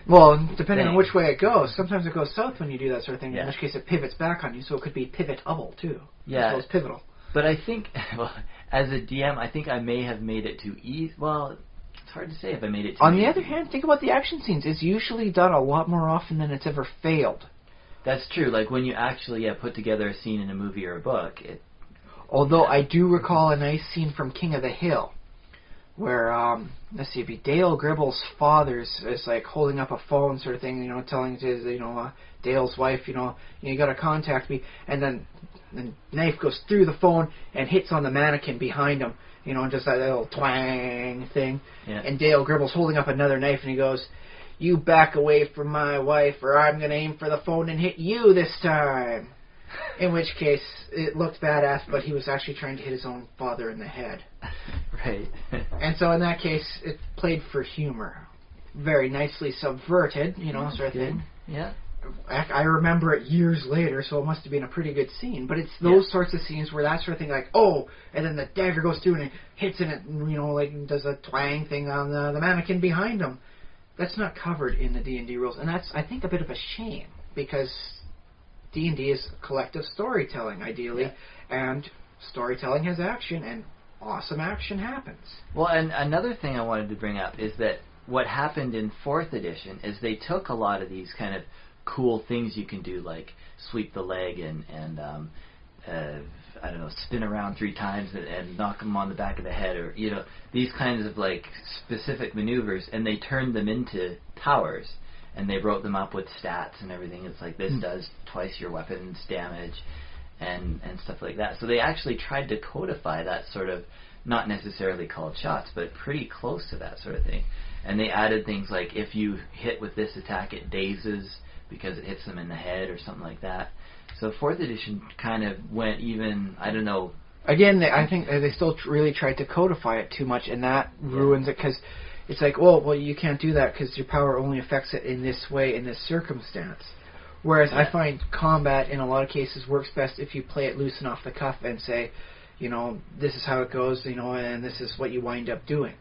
Well, depending on which way it goes. Sometimes it goes south when you do that sort of thing, in which case it pivots back on you, so it could be pivotable too.
Yeah.
So it's pivotal.
But I think, as a DM, I think I may have made it too easy. Well, it's hard to say if I made it too easy.
On the other hand, think about the action scenes. It's usually done a lot more often than it's ever failed.
That's true. Like, when you actually put together a scene in a movie or a book,
Although I do recall a nice scene from King of the Hill, where, let's see, it'd be Dale Gribble's father is holding up a phone sort of thing, telling his, Dale's wife, you gotta contact me, and then the knife goes through the phone and hits on the mannequin behind him, just that little twang thing.
Yeah.
And Dale Gribble's holding up another knife, and he goes, "You back away from my wife, or I'm gonna aim for the phone and hit you this time." In which case, it looked badass, but he was actually trying to hit his own father in the head.
Right.
And so in that case, it played for humor. Very nicely subverted, sort of thing.
Yeah.
I remember it years later, so it must have been a pretty good scene. But it's those sorts of scenes where that sort of thing, and then the dagger goes through and it hits in it, and, does a twang thing on the mannequin behind him. That's not covered in the D&D rules. And that's, I think, a bit of a shame, because D&D is collective storytelling, ideally, and storytelling has action, and awesome action happens.
Well, and another thing I wanted to bring up is that what happened in 4th edition is they took a lot of these kind of cool things you can do, like sweep the leg and I don't know, spin around 3 times and knock them on the back of the head, or, these kinds of, specific maneuvers, and they turned them into powers. And they wrote them up with stats and everything. It's like, this does twice your weapon's damage and stuff like that. So they actually tried to codify that sort of, not necessarily called shots, but pretty close to that sort of thing. And they added things like, if you hit with this attack, it dazes because it hits them in the head or something like that. So 4th edition kind of went even, I don't know.
Again, I think they still really tried to codify it too much, and that ruins it, because it's like, well, you can't do that because your power only affects it in this way, in this circumstance. Whereas I find combat, in a lot of cases, works best if you play it loose and off the cuff and say, this is how it goes, and this is what you wind up doing.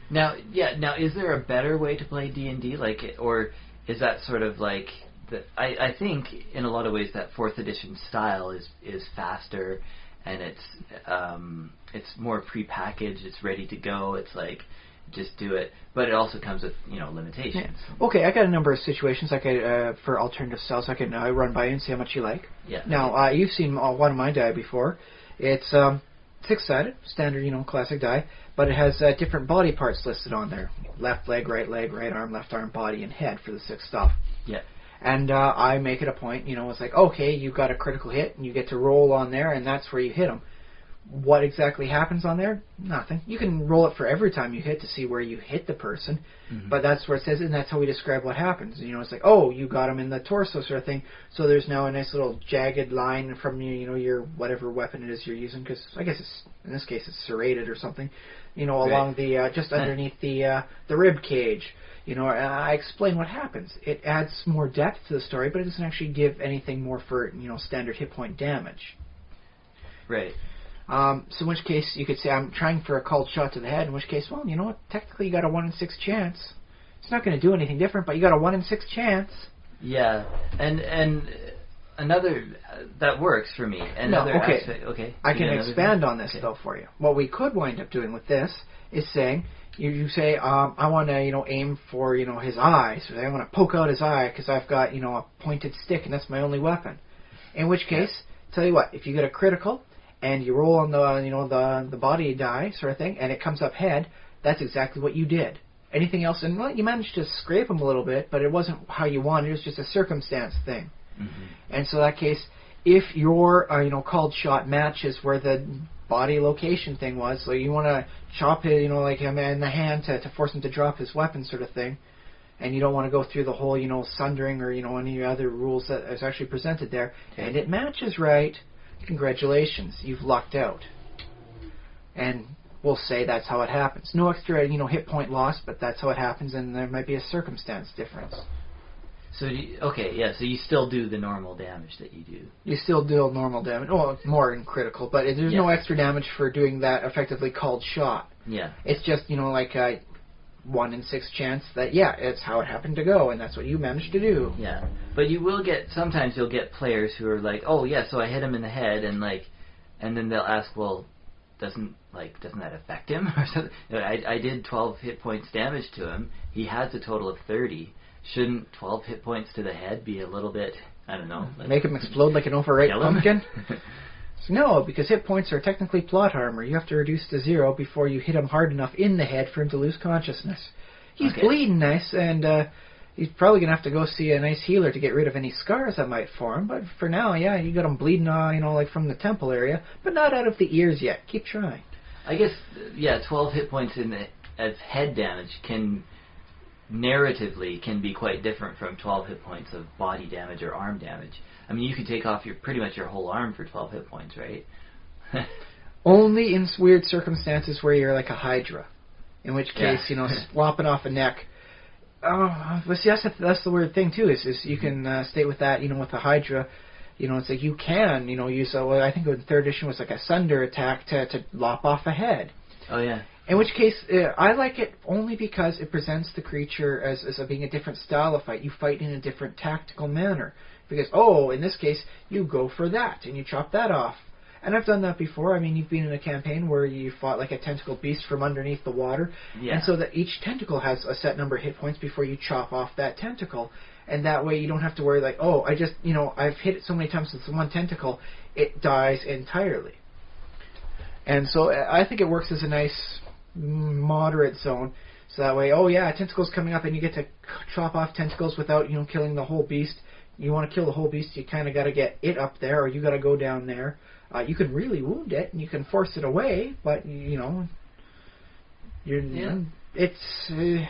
Now, is there a better way to play D&D, or is that sort of like... I think, in a lot of ways, that 4th edition style is faster, and it's more prepackaged, it's ready to go, it's like... just do it, but it also comes with limitations.
Yeah. Okay, I got a number of situations for alternative styles I can run by you and see how much you like.
Yeah.
Now you've seen one of my die before. It's 6-sided, standard classic die, but it has different body parts listed on there: left leg, right arm, left arm, body, and head for the 6 stuff.
Yeah.
And I make it a point. It's like, okay, you've got a critical hit, and you get to roll on there, and that's where you hit them. What exactly happens on there? Nothing. You can roll it for every time you hit to see where you hit the person, but that's where it says, and that's how we describe what happens. It's like, oh, you got him in the torso sort of thing, so there's now a nice little jagged line from your whatever weapon it is you're using, because I guess in this case it's serrated or something, along the just underneath the rib cage. And I explain what happens. It adds more depth to the story, but it doesn't actually give anything more for standard hit point damage.
Right.
So in which case you could say, I'm trying for a called shot to the head, in which case, well, you know what, technically you got a 1 in 6 chance. It's not going to do anything different, but you got a 1 in 6 chance.
Yeah, and another that works for me. Another
okay.
aspect, okay.
I can expand on this
okay.
though for you. What we could wind up doing with this is saying you say I want to aim for his eye, so I want to poke out his eye because I've got a pointed stick and that's my only weapon. In which case, tell you what, if you get a critical and you roll on the body die sort of thing and it comes up head, that's exactly what you did. Anything else, and well, you managed to scrape him a little bit, but it wasn't how you wanted. It was just a circumstance thing.
Mm-hmm.
And so in that case, if your called shot matches where the body location thing was, so you want to chop it, like him in the hand to force him to drop his weapon sort of thing, and you don't want to go through the whole sundering or any other rules that is actually presented there, and it matches right, congratulations, you've lucked out. And we'll say that's how it happens. No extra hit point loss, but that's how it happens, and there might be a circumstance difference.
So so you still do the normal damage that you do.
You still do normal damage. Well, more in critical, but there's no extra damage for doing that effectively called shot.
Yeah.
It's just, like a 1 in 6 chance that, it's how it happened to go, and that's what you managed to do.
Yeah. But you will sometimes you'll get players who are like, oh, yeah, so I hit him in the head, and then they'll ask, well, doesn't that affect him? Or something? I did 12 hit points damage to him. He has a total of 30. Shouldn't 12 hit points to the head be a little bit, I don't know.
Make him explode like an overripe pumpkin? So no, because hit points are technically plot armor. You have to reduce to 0 before you hit him hard enough in the head for him to lose consciousness. He's bleeding nice, and he's probably going to have to go see a nice healer to get rid of any scars that might form. But for now, you got him bleeding, like from the temple area, but not out of the ears yet. Keep trying.
I guess, 12 hit points as head damage narratively can be quite different from 12 hit points of body damage or arm damage. I mean, you could take off pretty much your whole arm for 12 hit points, right?
Only in weird circumstances where you're like a Hydra, in which case, slopping off a neck. But see, that's the weird thing too. Is you can state with that, with the Hydra, it's like you can, use I think in the 3rd edition was like a Sunder attack to lop off a head.
Oh yeah.
In which case, I like it only because it presents the creature as being a different style of fight. You fight in a different tactical manner. Because, in this case, you go for that, and you chop that off. And I've done that before. I mean, you've been in a campaign where you fought like a tentacle beast from underneath the water. Yeah. And so that each tentacle has a set number of hit points before you chop off that tentacle. And that way you don't have to worry like, I just, I've hit it so many times with one tentacle, it dies entirely. And so I think it works as a nice moderate zone. So that way, a tentacle's coming up and you get to chop off tentacles without, killing the whole beast. You want to kill the whole beast, you kind of got to get it up there, or you got to go down there. You can really wound it, and you can force it away, but, it's the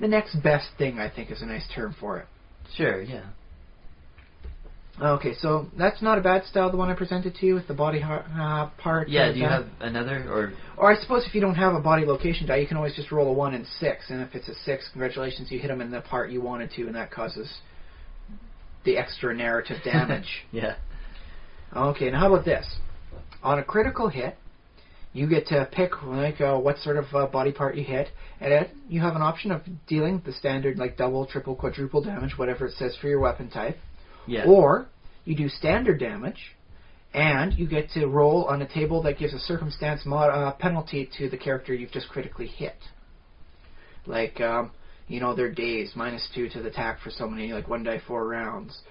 next best thing, I think, is a nice term for it.
Sure, yeah.
Okay, so that's not a bad style, the one I presented to you with the body part.
Yeah, do you have another?
Or I suppose if you don't have a body location die, you can always just roll a 1 in 6, and if it's a 6, congratulations, you hit them in the part you wanted to, and that causes the extra narrative damage.
Yeah.
Okay, now how about this? On a critical hit, you get to pick what sort of body part you hit, and you have an option of dealing the standard double, triple, quadruple damage, whatever it says for your weapon type.
Yeah.
Or you do standard damage, and you get to roll on a table that gives a circumstance penalty to the character you've just critically hit. They're dazed, -2 to the attack for so many, 1 die 4 rounds.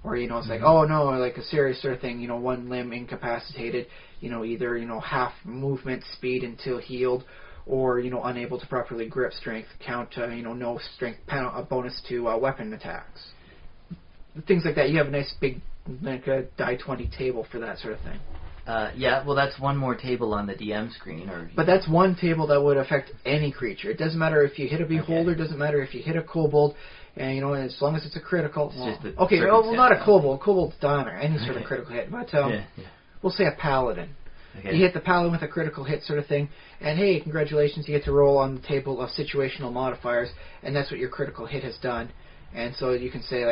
Or, it's like, a serious sort of thing, 1 limb incapacitated, either, half movement speed until healed, or, unable to properly grip strength, count, no strength bonus to weapon attacks. Things like that. You have a nice big, a die 20 table for that sort of thing.
That's one more table on the DM screen.
But that's one table that would affect any creature. It doesn't matter if you hit a beholder, it doesn't matter if you hit a kobold, and as long as it's a critical. Not a kobold. Kobold's done, or any sort of critical hit. But we'll say a paladin. Okay. You hit the paladin with a critical hit sort of thing, and hey, congratulations, you get to roll on the table of situational modifiers, and that's what your critical hit has done. And so you can say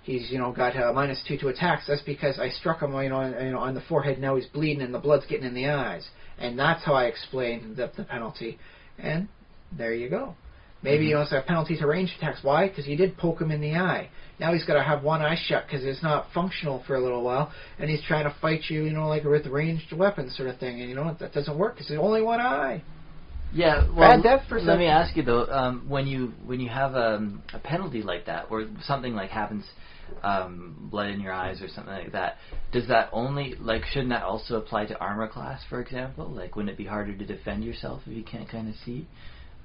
he's got a -2 to attacks. That's because I struck him on the forehead. Now he's bleeding and the blood's getting in the eyes. And that's how I explain the penalty. And there you go. Maybe, you know, it's a penalty to range attacks. Why? Because you did poke him in the eye. Now he's got to have one eye shut because it's not functional for a little while, and he's trying to fight you, you know, like with ranged weapons sort of thing. And, you know, that doesn't work because there's only one eye.
Yeah, well,
Bad depth perception.
let me ask you, though, when you have a penalty like that, or something like happens, blood in your eyes or something like that, does that only, like, shouldn't that also apply to armor class, for example? Like, wouldn't it be harder to defend yourself if you can't kind of see?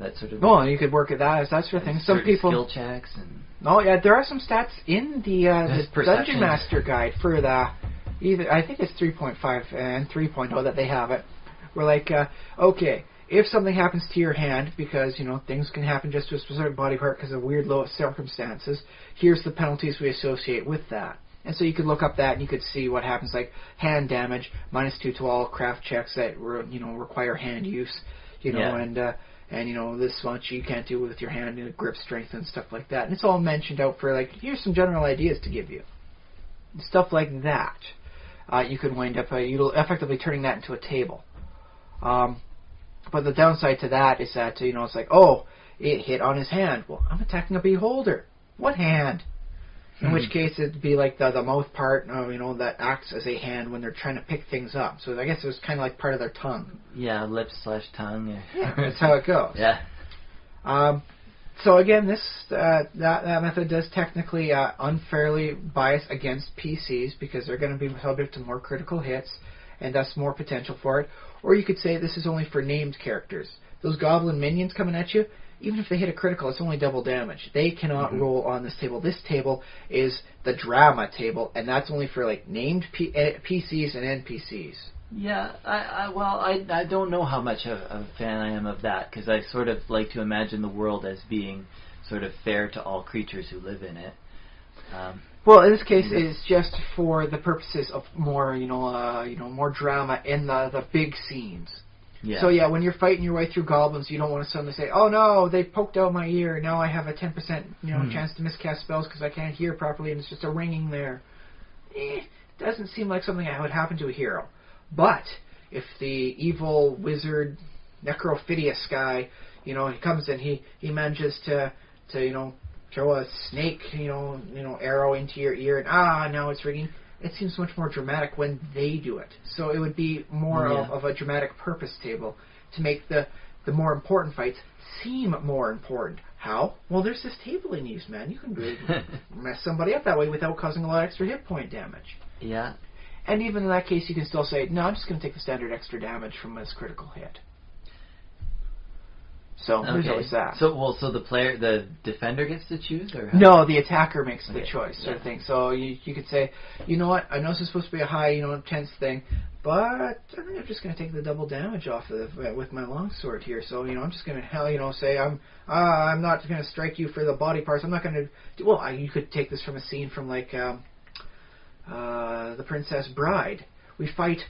That sort of.
Well, you could work at that as that sort of thing. Some people
skill checks and.
Oh yeah, there are some stats in the Dungeon Master Guide for the either I think it's 3.5 and 3.0 that they have it. We're like, okay, if something happens to your hand because you know things can happen just to a specific body part because of weird low circumstances, here's the penalties we associate with that. And so you could look up that and you could see what happens, like hand damage, -2 to all craft checks that require hand use, and you know, this much you can't do with your hand, you know, grip strength and stuff like that. And it's all mentioned out for, like, here's some general ideas to give you. Stuff like that. You could wind up effectively turning that into a table. But the downside to that is that, you know, it's like, oh, it hit on his hand. Well, I'm attacking a beholder. What hand? In which case it'd be like the mouth part, you know, that acts as a hand when they're trying to pick things up. So I guess it was kind of like part of their tongue.
Yeah, lips/tongue.
Yeah, that's how it goes.
Yeah.
So again, that method does technically unfairly bias against PCs because they're going to be subject to more critical hits and thus more potential for it. Or you could say this is only for named characters. Those goblin minions coming at you, even if they hit a critical, it's only double damage. They cannot roll on this table. This table is the drama table, and that's only for like named PCs and NPCs.
Yeah, I don't know how much of a fan I am of that, because I sort of like to imagine the world as being sort of fair to all creatures who live in it.
Well, in this case, it's just for the purposes of more, more drama in the big scenes.
Yeah.
So yeah, when you're fighting your way through goblins, you don't want to suddenly say, "Oh no, they poked out my ear. Now I have a 10% chance to miscast spells because I can't hear properly, and it's just a ringing there." Doesn't seem like something that would happen to a hero. But if the evil wizard Necrophidius guy, he comes in, he manages to throw a snake, arrow into your ear, and now it's ringing. It seems much more dramatic when they do it. So it would be more of a dramatic purpose table to make the more important fights seem more important. How? Well, there's this table in use, man. You can really mess somebody up that way without causing a lot of extra hit point damage.
Yeah.
And even in that case, you can still say, no, I'm just going to take the standard extra damage from this critical hit. So there's always that.
So the defender gets to choose, or how?
No, the attacker makes the choice, sort
yeah.
of thing. So you could say, you know what? I know this is supposed to be a high, intense thing, but I think I'm just going to take the double damage off of with my longsword here. So I'm just going to say I'm not going to strike you for the body parts. I'm not going to. Well, you could take this from a scene from like The Princess Bride. We fight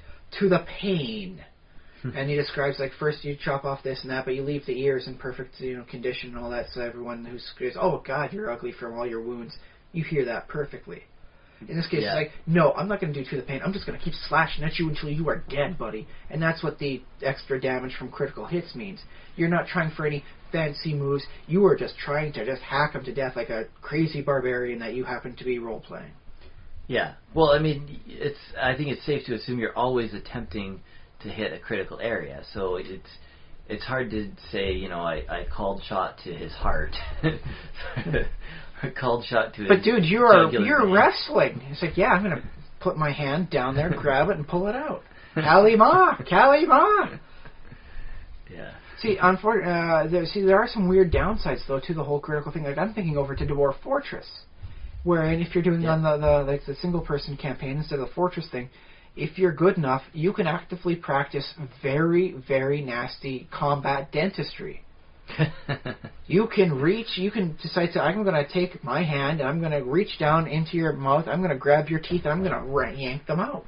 to the pain. And he describes, like, first you chop off this and that, but you leave the ears in perfect, condition and all that, so everyone who screams, "Oh, God, you're ugly from all your wounds," you hear that perfectly. In this case, it's like, no, I'm not going to do to the pain. I'm just going to keep slashing at you until you are dead, buddy. And that's what the extra damage from critical hits means. You're not trying for any fancy moves. You are just trying to just hack them to death like a crazy barbarian that you happen to be role-playing.
Yeah. Well, I mean, I think it's safe to assume you're always attempting to hit a critical area, so it's hard to say, I called shot to his heart. Called shot to his.
But dude, you're wrestling. It's like, yeah, I'm gonna put my hand down there, grab it, and pull it out. Kalima, Kalima.
Yeah.
See, there are some weird downsides though to the whole critical thing. Like I'm thinking over to Dwarf Fortress, wherein if you're doing on the single person campaign instead of the Fortress thing. If you're good enough, you can actively practice very, very nasty combat dentistry. You can decide to, I'm going to take my hand and I'm going to reach down into your mouth, I'm going to grab your teeth and I'm going to yank them out.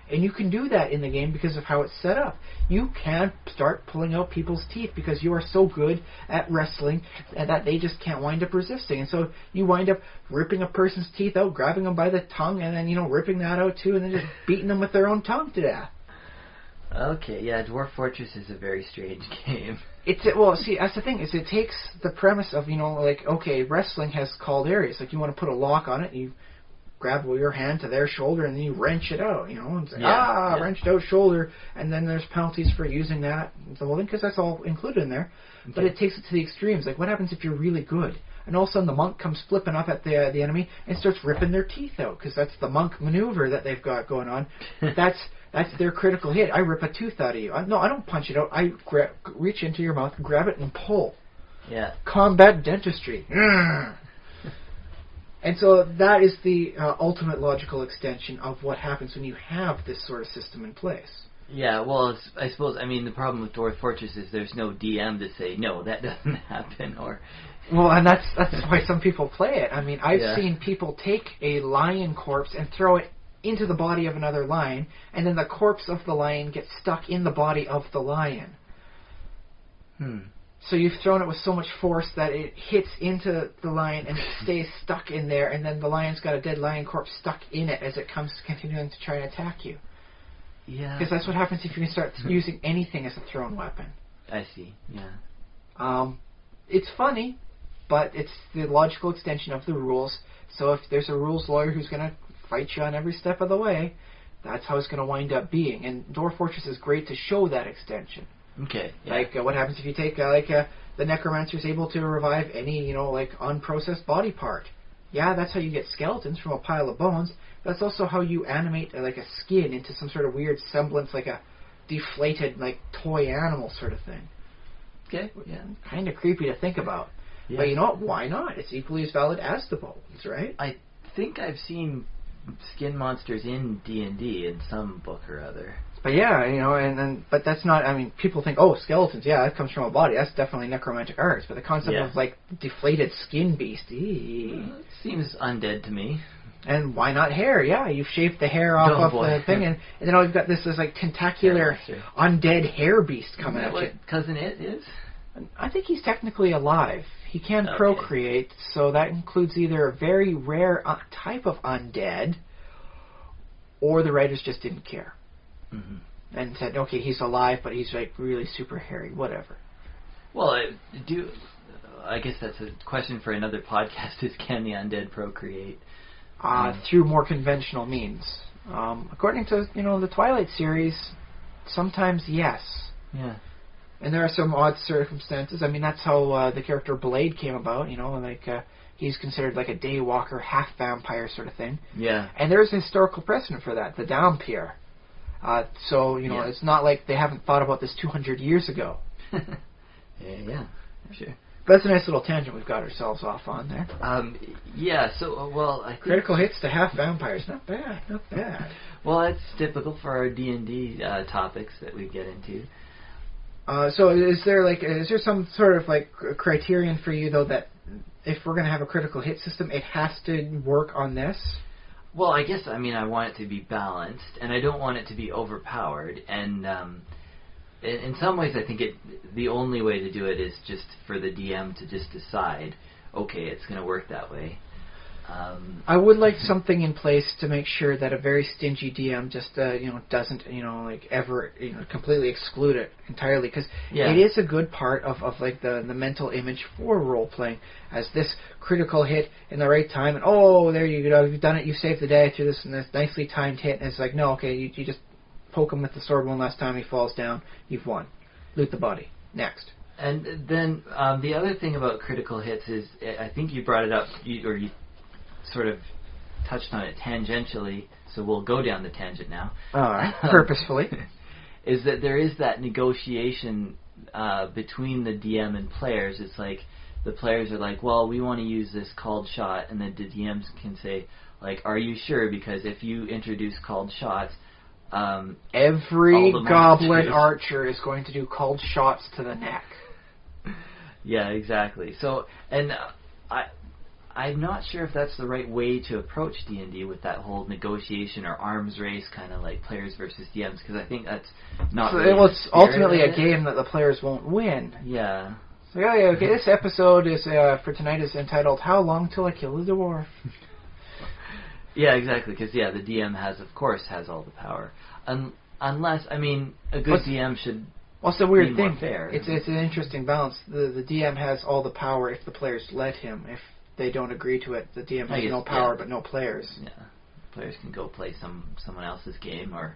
And you can do that in the game because of how it's set up. You can start pulling out people's teeth because you are so good at wrestling that they just can't wind up resisting. And so you wind up ripping a person's teeth out, grabbing them by the tongue, and then, ripping that out too, and then just beating them with their own tongue to death.
Okay, yeah, Dwarf Fortress is a very strange game.
See, that's the thing, is it takes the premise of, like, okay, wrestling has called areas. Like, you want to put a lock on it, you grab your hand to their shoulder, and then you wrench it out, and say, wrenched out shoulder, and then there's penalties for using that, the whole thing, because that's all included in there. Okay. But it takes it to the extremes. Like, what happens if you're really good? And all of a sudden the monk comes flipping up at the enemy and starts ripping their teeth out, because that's the monk maneuver that they've got going on. That's their critical hit. I rip a tooth out of you. No, I don't punch it out. I reach into your mouth, grab it, and pull.
Yeah.
Combat dentistry. And so that is the ultimate logical extension of what happens when you have this sort of system in place.
Yeah, well, I suppose, the problem with Dwarf Fortress is there's no DM to say, no, that doesn't happen, or...
Well, and that's why some people play it. I've seen people take a lion corpse and throw it into the body of another lion, and then the corpse of the lion gets stuck in the body of the lion. So you've thrown it with so much force that it hits into the lion and it stays stuck in there, and then the lion's got a dead lion corpse stuck in it as it comes continuing to try and attack you.
Yeah.
Because that's what happens if you can start using anything as a thrown weapon.
I see, yeah.
It's funny, but it's the logical extension of the rules. So if there's a rules lawyer who's going to fight you on every step of the way, that's how it's going to wind up being. And Dwarf Fortress is great to show that extension.
Okay. Yeah.
Like, what happens if you take, the necromancer's able to revive any, unprocessed body part. Yeah, that's how you get skeletons from a pile of bones. That's also how you animate, a skin into some sort of weird semblance, like a deflated, toy animal sort of thing.
Okay, yeah.
Kind of creepy to think about. Yeah. But you know what? Why not? It's equally as valid as the bones, right?
I think I've seen skin monsters in D&D in some book or other.
But yeah, but that's not, people think, skeletons, yeah, that comes from a body. That's definitely necromantic arts. But the concept of, deflated skin beast,
it seems undead to me.
And why not hair? Yeah, you've shaved the hair off the thing, and then you've got this tentacular undead hair beast coming at you.
Cousin It is?
I think he's technically alive. He can procreate, so that includes either a very rare type of undead, or the writers just didn't care. Mm-hmm. And said, okay, he's alive, but he's really super hairy, whatever.
Well, I guess that's a question for another podcast, is can the undead procreate?
Through more conventional means. According to, the Twilight series, sometimes yes.
Yeah.
And there are some odd circumstances. That's how the character Blade came about, he's considered like a daywalker, half vampire sort of thing.
Yeah.
And there's a historical precedent for that, the Dhampir. It's not like they haven't thought about this 200 years ago.
Yeah, sure.
But that's a nice little tangent we've got ourselves off on there.
Yeah, so, I think...
Critical hits to half vampires. Not bad, not bad.
Well, that's typical for our D&D topics that we get into.
So is there some sort of, criterion for you, though, that if we're going to have a critical hit system, it has to work on this?
Well, I guess, I want it to be balanced, and I don't want it to be overpowered, and in some ways I think the only way to do it is just for the DM to just decide, okay, it's going to work that way.
I would like something in place to make sure that a very stingy DM just doesn't ever completely exclude it entirely, because it is a good part of the mental image for role playing, as this critical hit in the right time, and there you go, you've done it, you saved the day through this nicely timed hit, and it's like, no, okay, you just poke him with the sword one last time, he falls down, you've won, loot the body, next.
And then the other thing about critical hits is, I think you brought it up, you sort of touched on it tangentially, so we'll go down the tangent now.
All right, purposefully.
Is that there is that negotiation between the DM and players. It's like the players are like, well, we want to use this called shot, and then the DMs can say, are you sure? Because if you introduce called shots,
every goblin archer is going to do called shots to the neck.
Yeah, exactly. So, and I'm not sure if that's the right way to approach D&D with that whole negotiation or arms race kind of like players versus DMs, because I think that's not really
it's ultimately a game that the players won't win.
Yeah.
So, okay, this episode is for tonight is entitled How Long Till I Kill the Dwarf?
Yeah, exactly, because the DM has all the power. Unless, I mean, a good DM should.
Well, it's a weird
be
thing.
More fair.
It's an interesting balance. The DM has all the power if the players let him. If they don't agree to it, the DM has no power but no players.
Yeah, players can go play someone else's game or.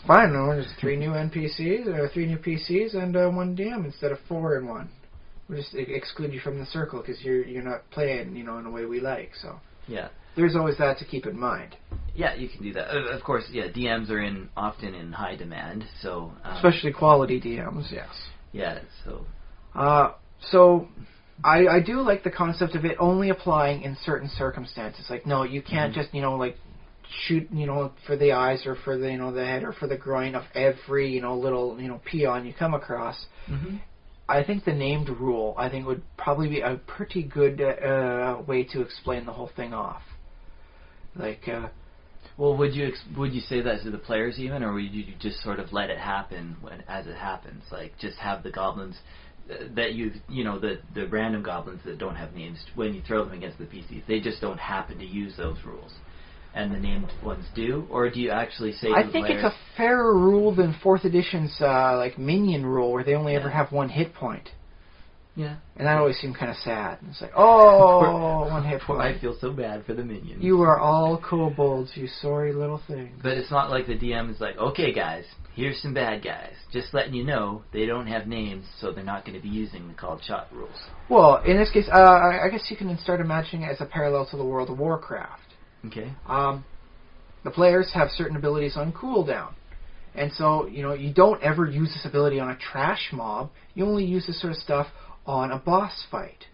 Fine, no, there's 3 new NPCs or 3 new PCs and 1 DM instead of 4 in 1. We'll just exclude you from the circle because you're not playing, in a way we like. So
yeah,
there's always that to keep in mind.
Yeah, you can do that. Of course, yeah, DMs are often in high demand, so
especially quality DMs, yes.
Yeah, so.
So I do like the concept of it only applying in certain circumstances. Like, no, you can't just shoot for the eyes or for the the head or for the groin of every little peon you come across.
Mm-hmm.
I think the named rule would probably be a pretty good way to explain the whole thing off. Like,
well, would you say that to the players even, or would you just sort of let it happen as it happens? Like, just have the goblins that the random goblins that don't have names, when you throw them against the PCs, they just don't happen to use those rules, and the named ones do? Or do you actually say to
I
the
think
players,
it's a fairer rule than 4th edition's like minion rule, where they only ever have 1 hit point.
Yeah.
And that always seemed kind of sad. It's like, oh, 1 hit point.
I feel so bad for the minions.
You are all kobolds, you sorry little things.
But it's not like the DM is like, okay, guys, here's some bad guys. Just letting you know, they don't have names, so they're not going to be using the called shot rules.
Well, in this case, I guess you can start imagining it as a parallel to the World of Warcraft.
Okay.
The players have certain abilities on cooldown. And so, you don't ever use this ability on a trash mob. You only use this sort of stuff on a boss fight.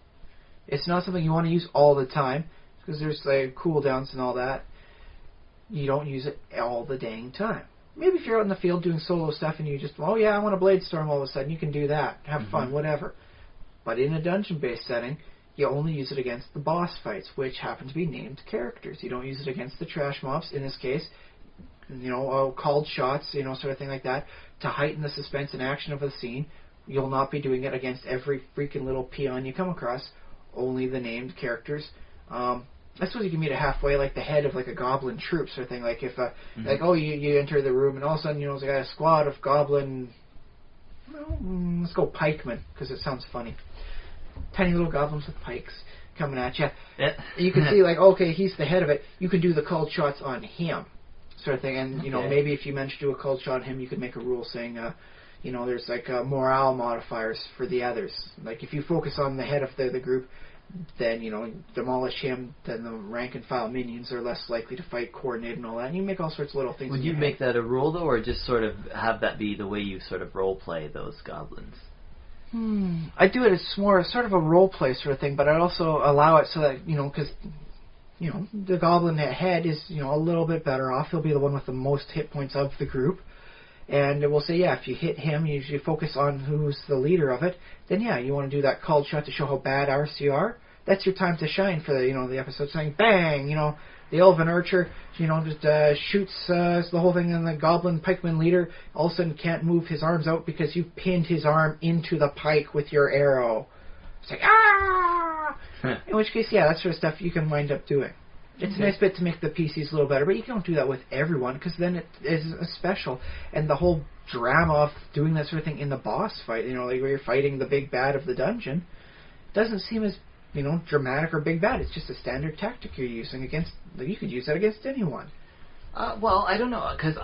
It's not something you want to use all the time, because there's like cooldowns and all that. You don't use it all the dang time. Maybe if you're out in the field doing solo stuff and you just, I want a blade storm all of a sudden, you can do that. Have fun, whatever. But in a dungeon-based setting, you only use it against the boss fights, which happen to be named characters. You don't use it against the trash mobs. In this case, called shots, sort of thing like that, to heighten the suspense and action of the scene. You'll not be doing it against every freaking little peon you come across. Only the named characters. I suppose you can meet it halfway, like the head of like a goblin troop sort of thing. Like if, you enter the room and all of a sudden, there's like a squad of goblin. Let's go pikemen because it sounds funny. Tiny little goblins with pikes coming at you. Yeah. You can see like, okay, he's the head of it. You can do the called shots on him, sort of thing. And maybe if you manage to do a called shot on him, you could make a rule saying. There's like morale modifiers for the others. Like if you focus on the head of the group, then demolish him. Then the rank and file minions are less likely to fight coordinated and all that. And you make all sorts of little things.
Would you make that a rule though, or just sort of have that be the way you sort of role play those goblins?
I do it as more sort of a role play sort of thing, but I also allow it so that because the goblin head is a little bit better off. He'll be the one with the most hit points of the group. And we'll say, if you hit him, you focus on who's the leader of it, then you want to do that called shot to show how bad ours you are. That's your time to shine for the episode, saying, bang, the elven archer, just shoots the whole thing, and the goblin pikeman leader all of a sudden can't move his arms out because you pinned his arm into the pike with your arrow. It's like, ah! In which case, that sort of stuff you can wind up doing. It's a nice bit to make the PCs a little better, but you don't do that with everyone, because then it is special. And the whole drama of doing that sort of thing in the boss fight, like where you're fighting the big bad of the dungeon, doesn't seem as, dramatic or big bad. It's just a standard tactic you're using against, you could use that against anyone.
Well, I don't know, because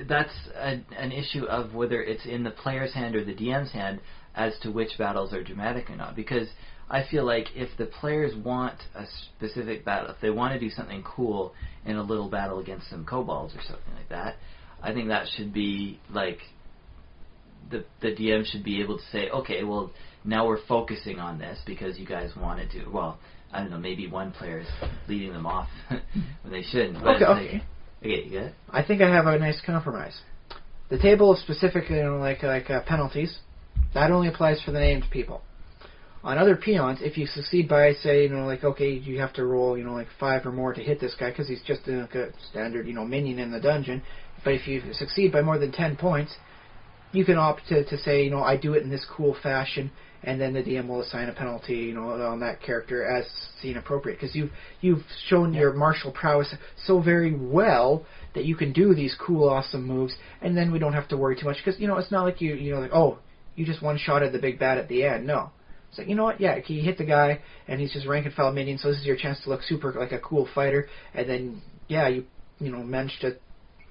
that's an issue of whether it's in the player's hand or the DM's hand as to which battles are dramatic or not, because I feel like if the players want a specific battle, if they want to do something cool in a little battle against some kobolds or something like that, I think that should be like the DM should be able to say, okay, well, now we're focusing on this because you guys wanted to. Well, I don't know, maybe one player's leading them off when they shouldn't. But
okay.
Okay, you got it?
I think I have a nice compromise. The table is specific, penalties. That only applies for the named people. On other peons, if you succeed by, say, you have to roll, 5 or more to hit this guy because he's just a standard, minion in the dungeon. But if you succeed by more than 10 points, you can opt to say, I do it in this cool fashion, and then the DM will assign a penalty, on that character as seen appropriate. Because you've shown your martial prowess so very well that you can do these cool, awesome moves, and then we don't have to worry too much. Because, it's not like you just one-shotted the big bad at the end. No. It's like, you know what, yeah, he hit the guy, and he's just rank and file minion, so this is your chance to look super like a cool fighter, and then, yeah, you managed to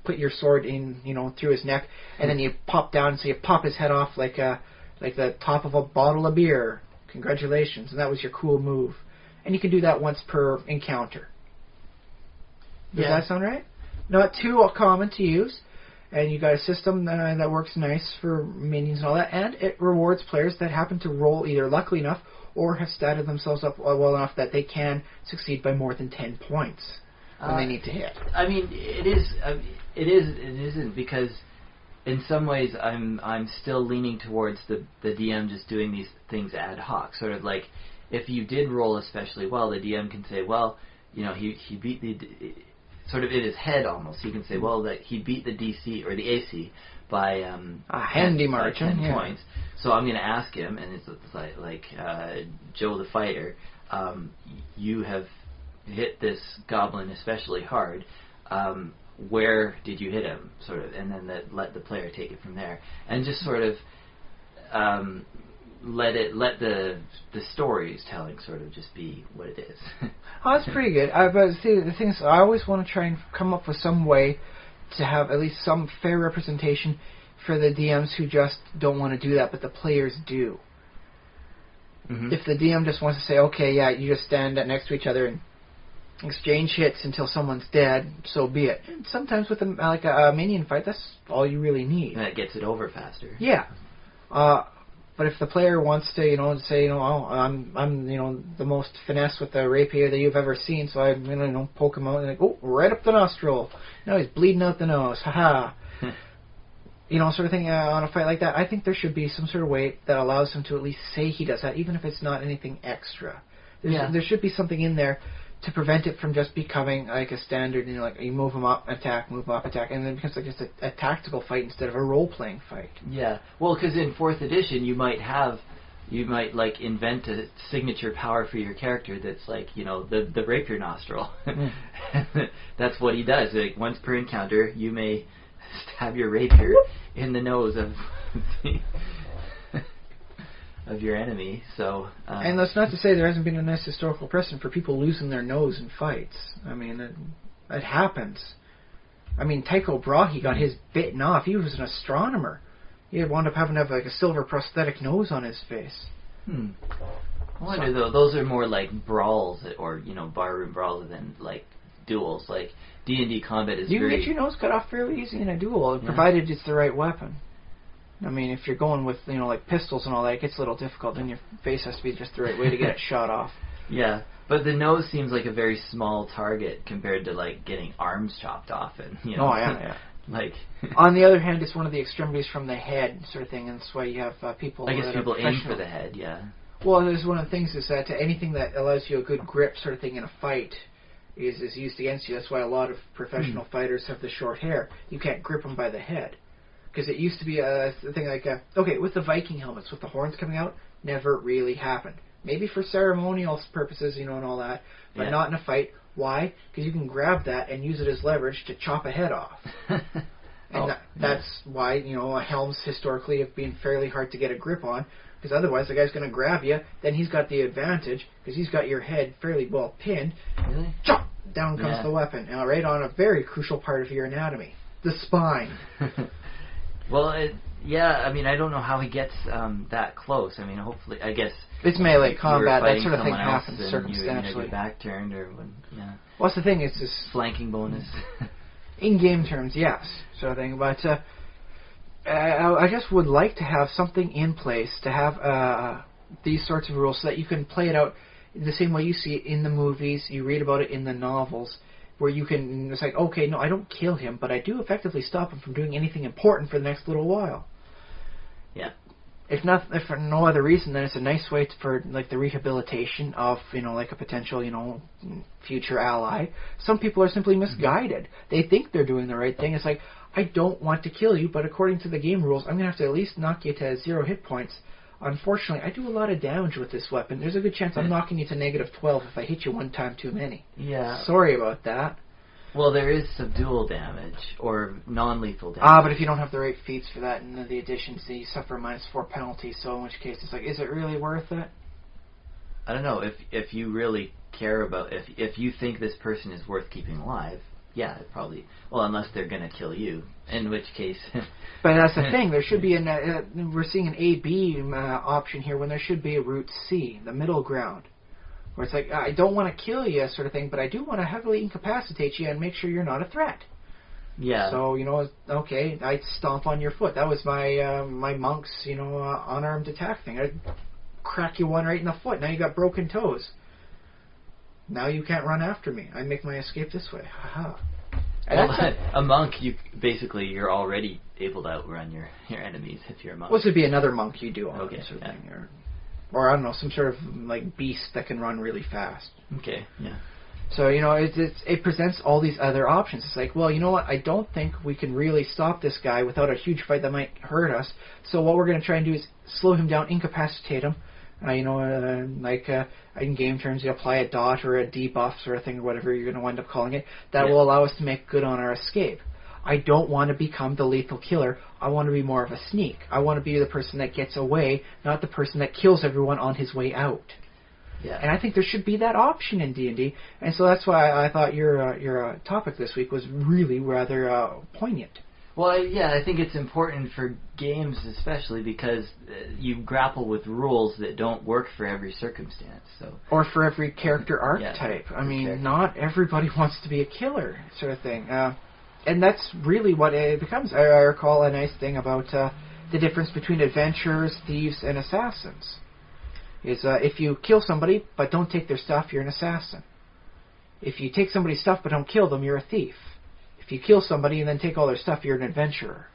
put your sword in, through his neck, and then you pop down, so you pop his head off like the top of a bottle of beer. Congratulations, and that was your cool move. And you can do that once per encounter. Does that sound right? Not too common to use. And you got a system that works nice for minions and all that, and it rewards players that happen to roll either luckily enough or have statted themselves up well enough that they can succeed by more than 10 points when they need to hit.
I mean, it isn't, because in some ways I'm still leaning towards the DM just doing these things ad hoc, sort of like if you did roll especially well, the DM can say, well, he beat the... sort of in his head almost, he can say, well, that he beat the DC or the AC by
a handy margin,
10 points. So I'm going to ask him, and it's like Joe the fighter, you have hit this goblin especially hard. Where did you hit him? Sort of, and then let the player take it from there, and just sort of let the stories telling sort of just be what it is.
Oh, that's pretty good. But see, the thing is, I always want to try and come up with some way to have at least some fair representation for the DMs who just don't want to do that, but the players do. Mm-hmm. If the DM just wants to say, okay, yeah, you just stand next to each other and exchange hits until someone's dead, so be it. And sometimes with a minion fight, that's all you really need.
And that gets it over faster.
Yeah. But if the player wants to, say, I'm the most finesse with the rapier that you've ever seen, so I'm going to, poke him out and right up the nostril. He's bleeding out the nose. Haha. Sort of thing on a fight like that. I think there should be some sort of way that allows him to at least say he does that, even if it's not anything extra. There should be something in there to prevent it from just becoming like a standard, you move them up, attack, move up, attack, and then it becomes like just a tactical fight instead of a role-playing fight. Yeah,
well, because in 4th edition you might invent a signature power for your character that's like, the rapier nostril. That's what he does. Like, once per encounter, you may stab your rapier in the nose of of your enemy. So,
and that's not to say there hasn't been a nice historical precedent for people losing their nose in fights. I mean, it happens. I mean, Tycho Brahe got his bitten off. He was an astronomer. He wound up having to have a silver prosthetic nose on his face.
I wonder though, those are more like brawls or barroom brawls than like duels. Like D&D combat is
you can get your nose cut off fairly easy in a duel, provided it's the right weapon. I mean, if you're going with, like pistols and all that, it gets a little difficult. Then your face has to be just the right way to get it shot off.
Yeah, but the nose seems like a very small target compared to, like, getting arms chopped off and,
Oh, yeah.
Like...
On the other hand, it's one of the extremities from the head sort of thing, and that's why you have people...
I guess people aim for the head, yeah.
Well, there's one of the things is that anything that allows you a good grip sort of thing in a fight is used against you. That's why a lot of professional fighters have the short hair. You can't grip them by the head. Because it used to be a thing like, with the Viking helmets, with the horns coming out, never really happened. Maybe for ceremonial purposes, and all that, but not in a fight. Why? Because you can grab that and use it as leverage to chop a head off. And that's why, helms historically have been fairly hard to get a grip on, because otherwise the guy's going to grab you, then he's got the advantage, because he's got your head fairly well pinned.
Really?
Chop! Down comes the weapon, right on a very crucial part of your anatomy, the spine.
Well, I mean, I don't know how he gets that close. I mean, hopefully, I guess...
It's melee combat, that sort of thing happens circumstantially.
Your back turned or when,
What's the thing? It's this...
Flanking bonus.
In-game terms, yes, sort of thing. But I just would like to have something in place to have these sorts of rules so that you can play it out the same way you see it in the movies, you read about it in the novels, where you can, it's like, okay, no, I don't kill him, but I do effectively stop him from doing anything important for the next little while.
Yeah.
If for no other reason, then it's a nice way for like the rehabilitation of, like a potential, future ally. Some people are simply misguided. They think they're doing the right thing. It's like, I don't want to kill you, but according to the game rules, I'm going to have to at least knock you to 0 hit points. Unfortunately, I do a lot of damage with this weapon. There's a good chance I'm knocking you to negative 12 if I hit you one time too many.
Yeah.
Sorry about that.
Well, there is subdual damage, or non-lethal damage.
But if you don't have the right feats for that and the additions, then you suffer a -4 penalty, so in which case it's like, is it really worth it?
I don't know, if you really care about, if you think this person is worth keeping alive, yeah, it probably, well, unless they're going to kill you, in which case...
But that's the thing, there should be we're seeing an A-B option here when there should be a route C, the middle ground. Where it's like, I don't want to kill you sort of thing, but I do want to heavily incapacitate you and make sure you're not a threat.
Yeah.
So, okay, I'd stomp on your foot. That was my my monk's, unarmed attack thing. I'd crack you one right in the foot. Now you got broken toes. Now you can't run after me. I make my escape this way. Haha.
Well, a monk, you're already able to outrun your enemies if you're a monk.
Well, this would be another monk you do all
okay,
this sort of
yeah.
thing. Or, I don't know, some sort of, beast that can run really fast.
Okay, yeah.
So, it presents all these other options. It's like, well, you know what? I don't think we can really stop this guy without a huge fight that might hurt us. So what we're going to try and do is slow him down, incapacitate him. In game terms, you apply a dot or a debuff sort of thing, or whatever you're going to wind up calling it. That will allow us to make good on our escape. I don't want to become the lethal killer. I want to be more of a sneak. I want to be the person that gets away, not the person that kills everyone on his way out.
Yeah.
And I think there should be that option in D&D, and so that's why I thought your topic this week was really rather poignant.
Well, I think it's important for games especially because you grapple with rules that don't work for every circumstance. So.
Or for every character archetype. I mean, not everybody wants to be a killer, sort of thing. And that's really what it becomes. I recall a nice thing about the difference between adventurers, thieves, and assassins. Is if you kill somebody but don't take their stuff, you're an assassin. If you take somebody's stuff but don't kill them, you're a thief. If you kill somebody and then take all their stuff, you're an adventurer.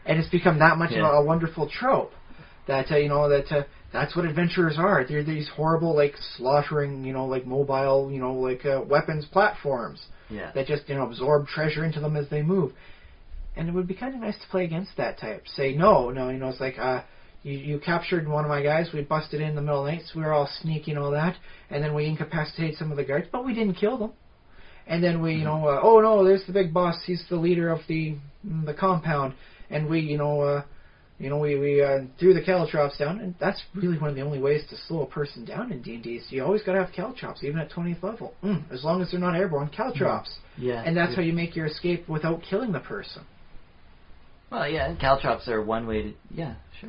And it's become that much of a wonderful trope that that's what adventurers are. They're these horrible, slaughtering, mobile, weapons platforms that just absorb treasure into them as they move. And it would be kind of nice to play against that type. Say no, it's like you captured one of my guys, we busted in the middle of the night, so we were all sneaky and all that, and then we incapacitated some of the guards, but we didn't kill them. And then we, oh no, there's the big boss. He's the leader of the compound, and we, we threw the caltrops down. And that's really one of the only ways to slow a person down in D&D. So you always got to have caltrops, even at 20th level. As long as they're not airborne, caltrops.
Yeah.
And that's how you make your escape without killing the person.
Well, yeah, and caltrops are one way to,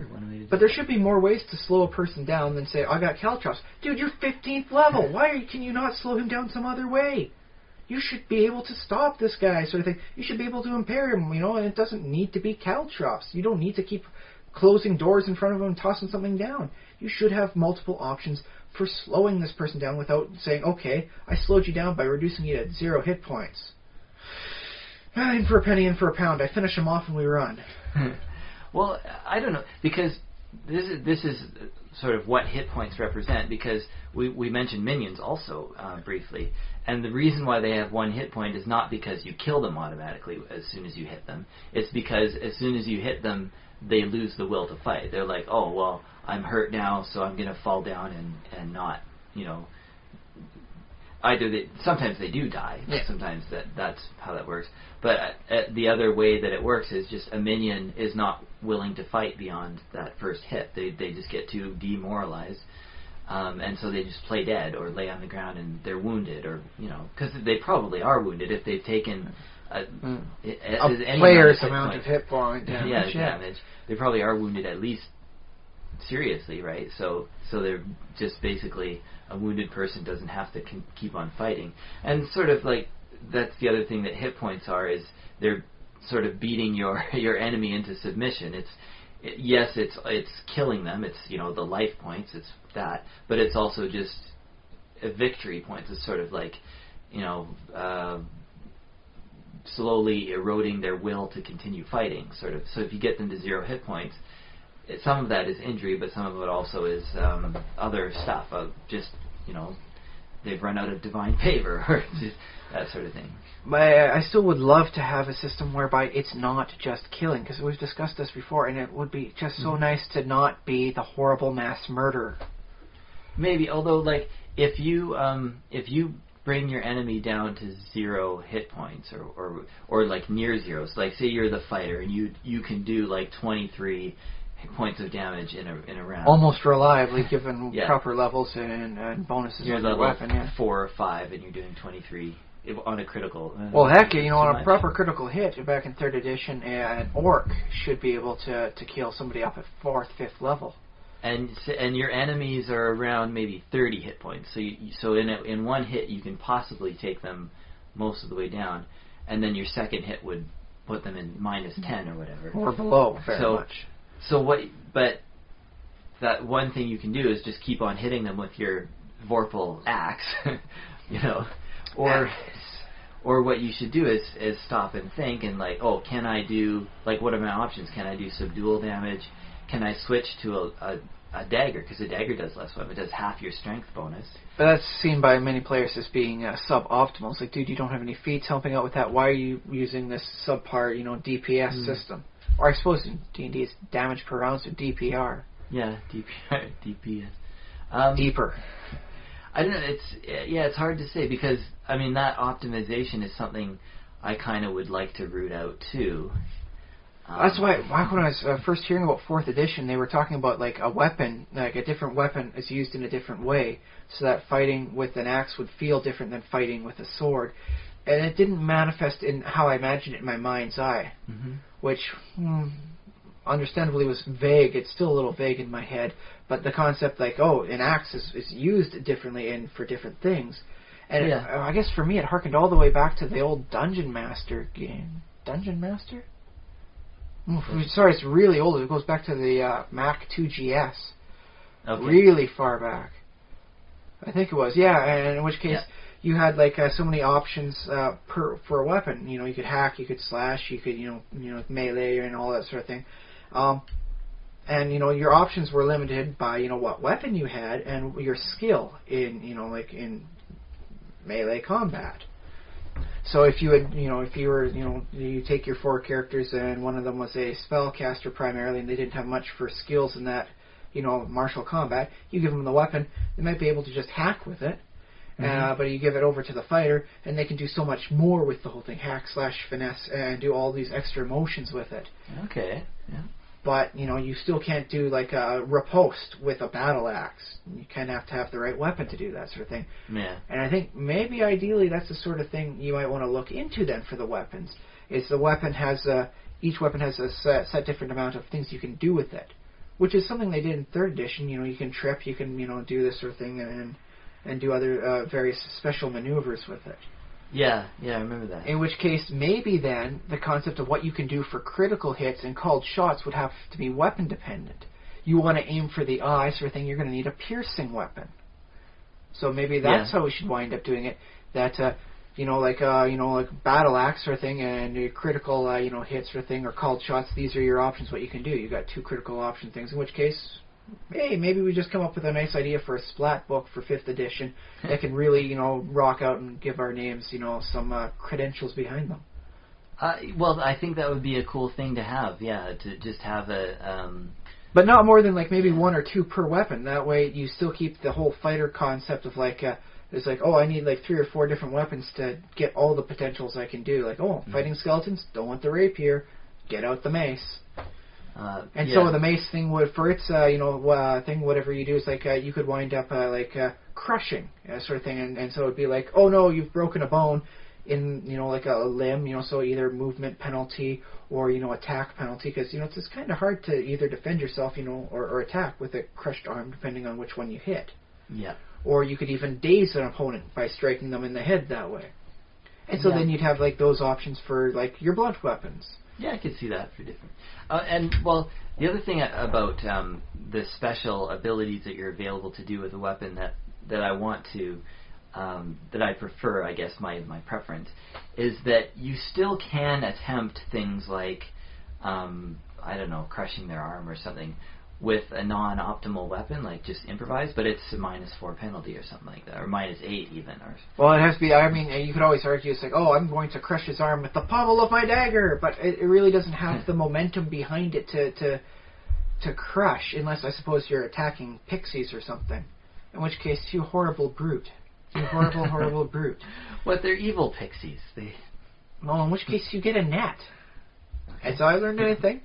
one way to do
But there should be more ways to slow a person down than say, I got caltrops. Dude, you're 15th level. Why can you not slow him down some other way? You should be able to stop this guy, sort of thing. You should be able to impair him, and it doesn't need to be caltrops. You don't need to keep closing doors in front of him and tossing something down. You should have multiple options for slowing this person down without saying, okay, I slowed you down by reducing you to 0 hit points. In for a penny, in for a pound. I finish him off and we run.
Well, I don't know, because this is sort of what hit points represent, because we mentioned minions also briefly, and the reason why they have 1 hit point is not because you kill them automatically as soon as you hit them. It's because as soon as you hit them, they lose the will to fight. They're like, oh, well, I'm hurt now, so I'm going to fall down and not, sometimes they do die.
Yeah.
Sometimes that's how that works. But the other way that it works is just a minion is not willing to fight beyond that first hit. They just get too demoralized, and so they just play dead or lay on the ground and they're wounded, or because they probably are wounded if they've taken
a player's amount of hit point damage.
Damage. They probably are wounded at least seriously, right? So they're just basically a wounded person doesn't have to keep on fighting. And sort of like that's the other thing that hit points are, is they're sort of beating your enemy into submission. It's killing them. It's the life points. It's that, but it's also just a victory points. It's sort of like slowly eroding their will to continue fighting. Sort of. So if you get them to 0 hit points, some of that is injury, but some of it also is other stuff. Just they've run out of divine favor, or just that sort of thing.
But I still would love to have a system whereby it's not just killing, because we've discussed this before, and it would be just so nice to not be the horrible mass murderer.
Maybe, although like if you bring your enemy down to 0 hit points or like near zero, so like say you're the fighter and you can do like 23 points of damage in a round.
Almost reliably, given proper levels and bonuses
you're
on your weapon. Yeah.
4 or 5 and you're doing 23 on a critical.
Well, heck, on a proper critical hit, back in 3rd edition, an orc should be able to kill somebody up at 4th, 5th level.
And your enemies are around maybe 30 hit points. So in one hit you can possibly take them most of the way down, and then your second hit would put them in -10 or whatever. Or below, very much. But that one thing you can do is just keep on hitting them with your Vorpal axe, or what you should do is stop and think and like, oh, can I do, like, what are my options? Can I do subdual damage? Can I switch to a dagger? Because a dagger does less weapon. It does half your strength bonus.
But that's seen by many players as being suboptimal. It's like, dude, you don't have any feats helping out with that. Why are you using this subpar, DPS system? Or I suppose in D&D it's damage per round, so DPR.
Yeah, DPS.
Deeper.
I don't know. It's hard to say because that optimization is something I kind of would like to root out too.
That's why when I was first hearing about 4th edition, they were talking about like a weapon, like a different weapon is used in a different way, so that fighting with an axe would feel different than fighting with a sword. And it didn't manifest in how I imagined it in my mind's eye, which understandably was vague. It's still a little vague in my head, but the concept like, an axe is used differently and for different things. And I guess for me it harkened all the way back to the old Dungeon Master game. Dungeon Master? Sorry, it's really old. It goes back to the Mac 2GS. Okay. Really far back. I think it was, and in which case you had like so many options for a weapon. You could hack, you could slash, you could melee and all that sort of thing. And your options were limited by what weapon you had and your skill in like in melee combat. So if you had, if you were, you take your 4 characters and one of them was a spellcaster primarily, and they didn't have much for skills in that, martial combat, you give them the weapon, they might be able to just hack with it. But you give it over to the fighter, and they can do so much more with the whole thing, hack, slash, finesse, and do all these extra motions with it.
Okay. Yeah.
But, you still can't do like a riposte with a battle axe. You kind of have to have the right weapon to do that sort of thing.
Yeah.
And I think maybe ideally that's the sort of thing you might want to look into then for the weapons. Is the weapon has each weapon has a set different amount of things you can do with it, which is something they did in 3rd edition. You can trip, you can do this sort of thing and do other various special maneuvers with it.
Yeah, I remember that.
In which case, maybe then, the concept of what you can do for critical hits and called shots would have to be weapon dependent. You want to aim for the eye sort of thing, you're going to need a piercing weapon. So maybe that's how we should wind up doing it. That, like battle axe sort of thing and your critical, hits sort of thing or called shots, these are your options, what you can do. You got 2 critical option things, in which case, hey, maybe we just come up with a nice idea for a splat book for 5th edition that can really, rock out and give our names, some credentials behind them.
Well, I think that would be a cool thing to have, to just have a...
But not more than, like, maybe 1 or 2 per weapon. That way you still keep the whole fighter concept of, like, it's like, I need, like, 3 or 4 different weapons to get all the potentials I can do. Like, fighting skeletons, don't want the rapier, get out the mace. So the mace thing would, for its thing, whatever you do is like you could wind up crushing sort of thing, and so it'd be like, oh no, you've broken a bone in like a limb, so either movement penalty or attack penalty, because it's kind of hard to either defend yourself or attack with a crushed arm depending on which one you hit.
Yeah.
Or you could even daze an opponent by striking them in the head that way. And so then you'd have like those options for like your blunt weapons.
Yeah, I could see that for different. And, well, the other thing about the special abilities that you're available to do with a weapon that I want to, that I prefer, I guess, my preference, is that you still can attempt things like, crushing their arm or something with a non-optimal weapon, like just improvise, but it's a -4 penalty or something like that, or -8 even. Or
well, it has to be. I mean, you could always argue it's like, oh, I'm going to crush his arm with the pommel of my dagger, but it really doesn't have the momentum behind it to crush, unless I suppose you're attacking pixies or something. In which case, you horrible brute. You horrible, horrible brute.
What? They're evil pixies.
Well, in which case you get a net. And so I learned anything.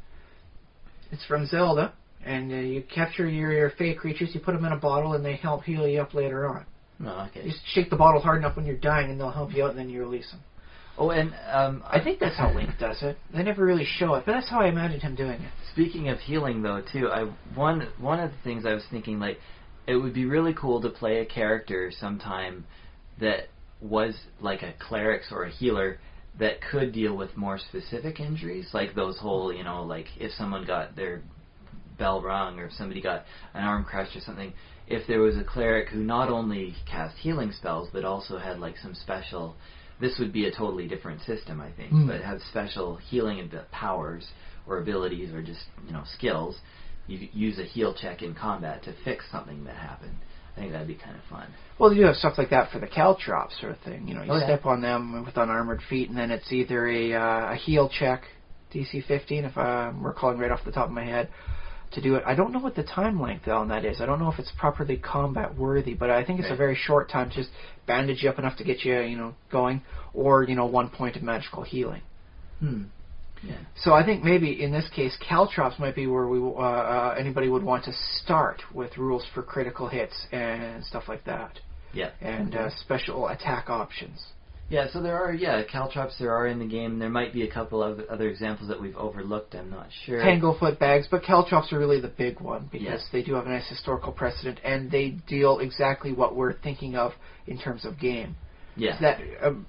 It's from Zelda, and you capture your fey creatures, you put them in a bottle, and they help heal you up later on.
Oh, okay.
You just shake the bottle hard enough when you're dying, and they'll help you out, and then you release them.
Oh, and
I think that's how Link does it. They never really show it, but that's how I imagined him doing it.
Speaking of healing, though, too, one of the things I was thinking, like, it would be really cool to play a character sometime that was like a cleric or a healer that could deal with more specific injuries, like those whole, like if someone got their bell rung or if somebody got an arm crushed or something, if there was a cleric who not only cast healing spells but also had like some special, this would be a totally different system, I think, but have special healing powers or abilities or just, skills. You use a heal check in combat to fix something that happened. I think that'd be kind of fun.
Well, you have stuff like that for the caltrops sort of thing. You step on them with unarmored feet, and then it's either a heal check, DC 15, if I'm recalling right off the top of my head, to do it. I don't know what the time length on that is. I don't know if it's properly combat worthy, but I think it's a very short time to just bandage you up enough to get you, going, or 1 point of magical healing.
Yeah.
So I think maybe in this case, caltrops might be where anybody would want to start with rules for critical hits and stuff like that.
Yeah.
And special attack options.
Yeah, so there are, caltrops there are in the game. There might be a couple of other examples that we've overlooked, I'm not sure.
Tanglefoot bags, but caltrops are really the big one because they do have a nice historical precedent and they deal exactly what we're thinking of in terms of game.
Yeah.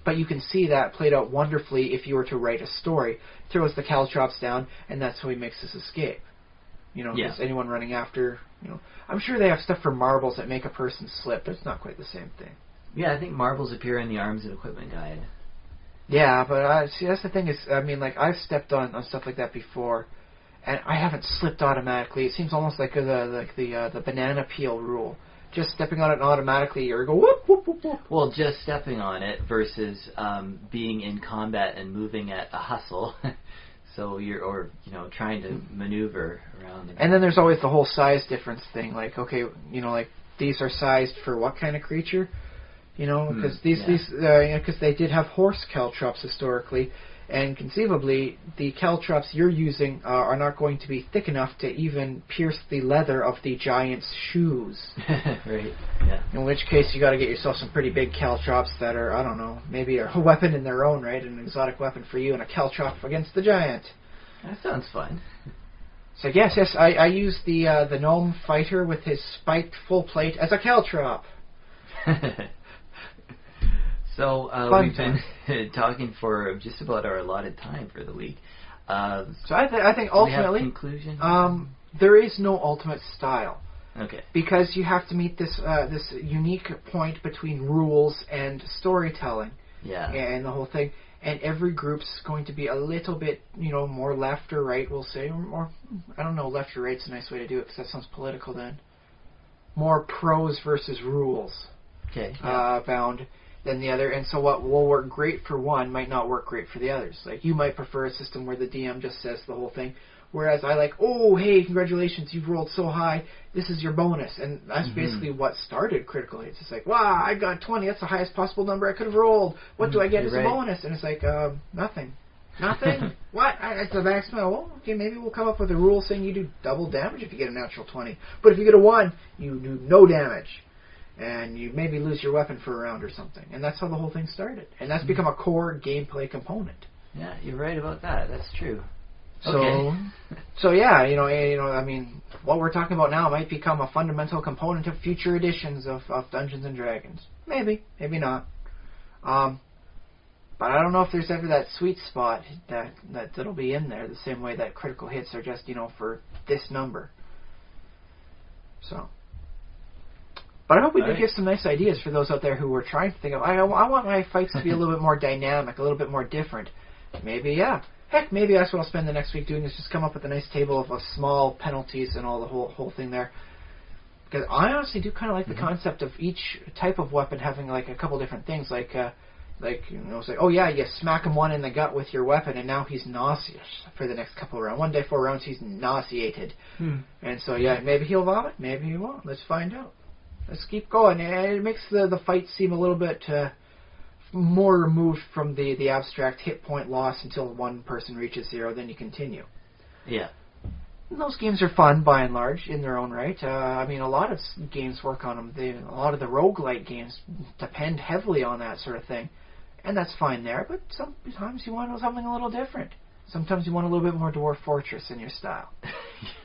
But you can see that played out wonderfully if you were to write a story. Throws the caltrops down, and that's how he makes his escape. Is anyone running after, I'm sure they have stuff for marbles that make a person slip, but it's not quite the same thing.
Yeah, I think marbles appear in the Arms and Equipment Guide.
Yeah, but see, that's the thing is, I mean, like, I've stepped on stuff like that before, and I haven't slipped automatically. It seems almost like the banana peel rule. Just stepping on it automatically, you go whoop, whoop, whoop, whoop.
Well, just stepping on it versus being in combat and moving at a hustle. So trying to maneuver around.
And then there's always the whole size difference thing. Like, okay, like these are sized for what kind of creature? Because because they did have horse caltrops historically, and conceivably the caltrops you're using are not going to be thick enough to even pierce the leather of the giant's shoes.
Right. Yeah.
In which case you got to get yourself some pretty big caltrops that are, I don't know, maybe a weapon in their own right, an exotic weapon for you, and a caltrop against the giant.
That sounds fun.
So yes, I used the gnome fighter with his spiked full plate as a caltrop.
So we've been talking for just about our allotted time for the week.
So I think ultimately,
conclusion?
There is no ultimate style.
Okay. Because
you have to meet this unique point between rules and storytelling.
Yeah.
And the whole thing. And every group's going to be a little bit, more left or right, we'll say. Or I don't know, left or right's a nice way to do it because that sounds political then. More pros versus rules.
Okay.
Bound than the other, and so what will work great for one might not work great for the others. Like, you might prefer a system where the DM just says the whole thing, whereas I like, oh, hey, congratulations, you've rolled so high, this is your bonus, and that's basically what started Critical Hits. It's like, wow, I got 20, that's the highest possible number I could have rolled, what do I get as a bonus? And it's like, nothing. Nothing? What? That's the maximum. Well, okay, maybe we'll come up with a rule saying you do double damage if you get a natural 20, but if you get a 1, you do no damage. And you maybe lose your weapon for a round or something. And that's how the whole thing started. And that's become a core gameplay component.
Yeah, you're right about that. That's true.
So yeah, I mean, what we're talking about now might become a fundamental component of future editions of Dungeons and Dragons. Maybe, maybe not. But I don't know if there's ever that sweet spot that'll be in there the same way that critical hits are just, for this number. So. But I hope we did give some nice ideas for those out there who were trying to think of, I want my fights to be a little bit more dynamic, a little bit more different. Maybe, heck, maybe that's what I'll spend the next week doing, is just come up with a nice table of small penalties and all the whole thing there. Because I honestly do kind of like the concept of each type of weapon having like a couple different things, like it's like, oh yeah, you smack him one in the gut with your weapon, and now he's nauseous for the next couple of rounds. 1 day, 4 rounds, he's nauseated, and so yeah, maybe he'll vomit, maybe he won't. Let's find out. Let's keep going, and it makes the fight seem a little bit more removed from the abstract hit point loss until one person reaches 0, then you continue.
Yeah.
And those games are fun, by and large, in their own right. I mean, a lot of games work on them. A lot of the roguelike games depend heavily on that sort of thing. And that's fine there, but sometimes you want something a little different. Sometimes you want a little bit more Dwarf Fortress in your style.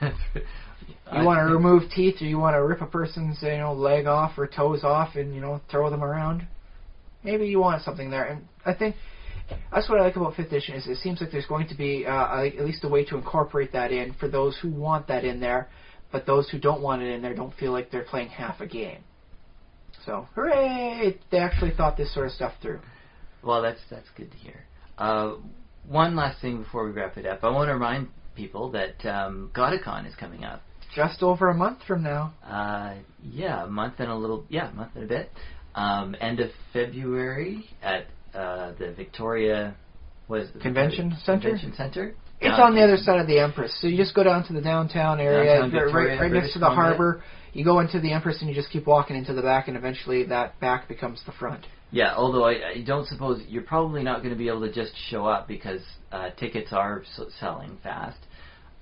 You want to remove teeth, or you want to rip a person's leg off or toes off and throw them around. Maybe you want something there, and I think that's what I like about 5th edition. Is it seems like there's going to be at least a way to incorporate that in for those who want that in there, but those who don't want it in there don't feel like they're playing half a game. So, hooray! They actually thought this sort of stuff through.
Well, that's good to hear. One last thing before we wrap it up. I want to remind people that GotaCon is coming up.
Just over a month from now.
A month and a bit. End of February at the Victoria
Convention Center. It's
down
on the other side of the Empress. So you just go down to the downtown area, right next to the harbor. You go into the Empress and you just keep walking into the back, and eventually that back becomes the front.
Yeah, although I don't suppose you're probably not going to be able to just show up because tickets are selling fast.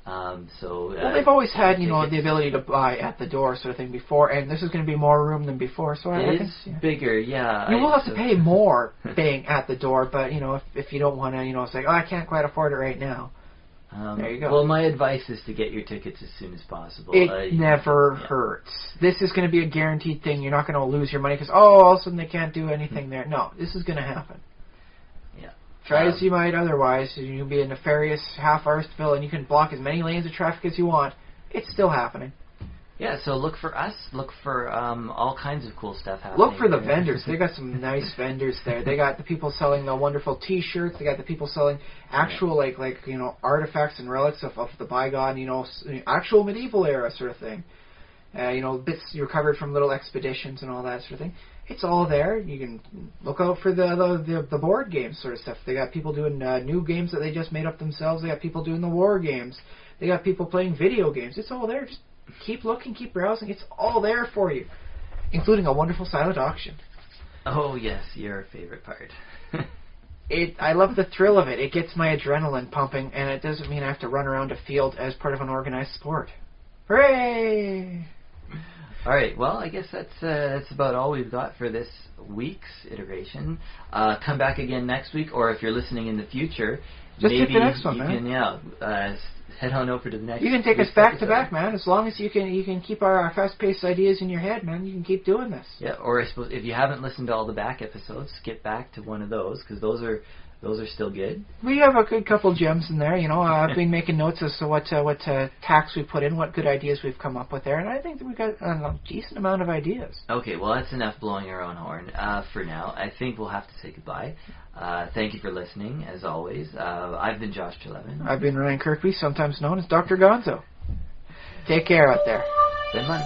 Well,
they've always had the ability to buy at the door sort of thing before, and this is going to be more room than before. So I think
it's bigger, yeah.
You will have to pay more paying at the door, but if you don't want to, it's like, I can't quite afford it right now. There you go.
Well, my advice is to get your tickets as soon as possible.
It never hurts. This is going to be a guaranteed thing. You're not going to lose your money because, all of a sudden they can't do anything there. No, this is going to happen.
Yeah.
Try as you might otherwise. You'll be a nefarious, half-arsed villain. You can block as many lanes of traffic as you want. It's still happening.
Yeah, so look for us. Look for all kinds of cool stuff happening.
Look for the vendors. They got some nice vendors there. They got the people selling the wonderful T-shirts. They got the people selling actual like artifacts and relics of the bygone, actual medieval era sort of thing. Bits you recovered from little expeditions and all that sort of thing. It's all there. You can look out for the board games sort of stuff. They got people doing new games that they just made up themselves. They got people doing the war games. They got people playing video games. It's all there. Just keep looking, keep browsing. It's all there for you, including a wonderful silent auction.
Oh yes, your favorite part.
I love the thrill of it. It gets my adrenaline pumping, and it doesn't mean I have to run around a field as part of an organized sport. Hooray!
All right. Well, I guess that's about all we've got for this week's iteration. Come back again next week, or if you're listening in the future,
just
maybe
hit the next one,
you
man.
can head on over to the next.
You can take us back to back, man. As long as you can keep our fast-paced ideas in your head, man. You can keep doing this.
Yeah. Or I suppose if you haven't listened to all the back episodes, skip back to one of those because those are still good.
We have a good couple gems in there. I've been making notes as to what tax we put in, what good ideas we've come up with there, and I think that we've got a decent amount of ideas.
Okay, well, that's enough blowing our own horn for now. I think we'll have to say goodbye. Thank you for listening, as always. I've been Josh Trelevin.
I've been Ryan Kirkby, sometimes known as Dr. Gonzo. Take care out there.
Spend money.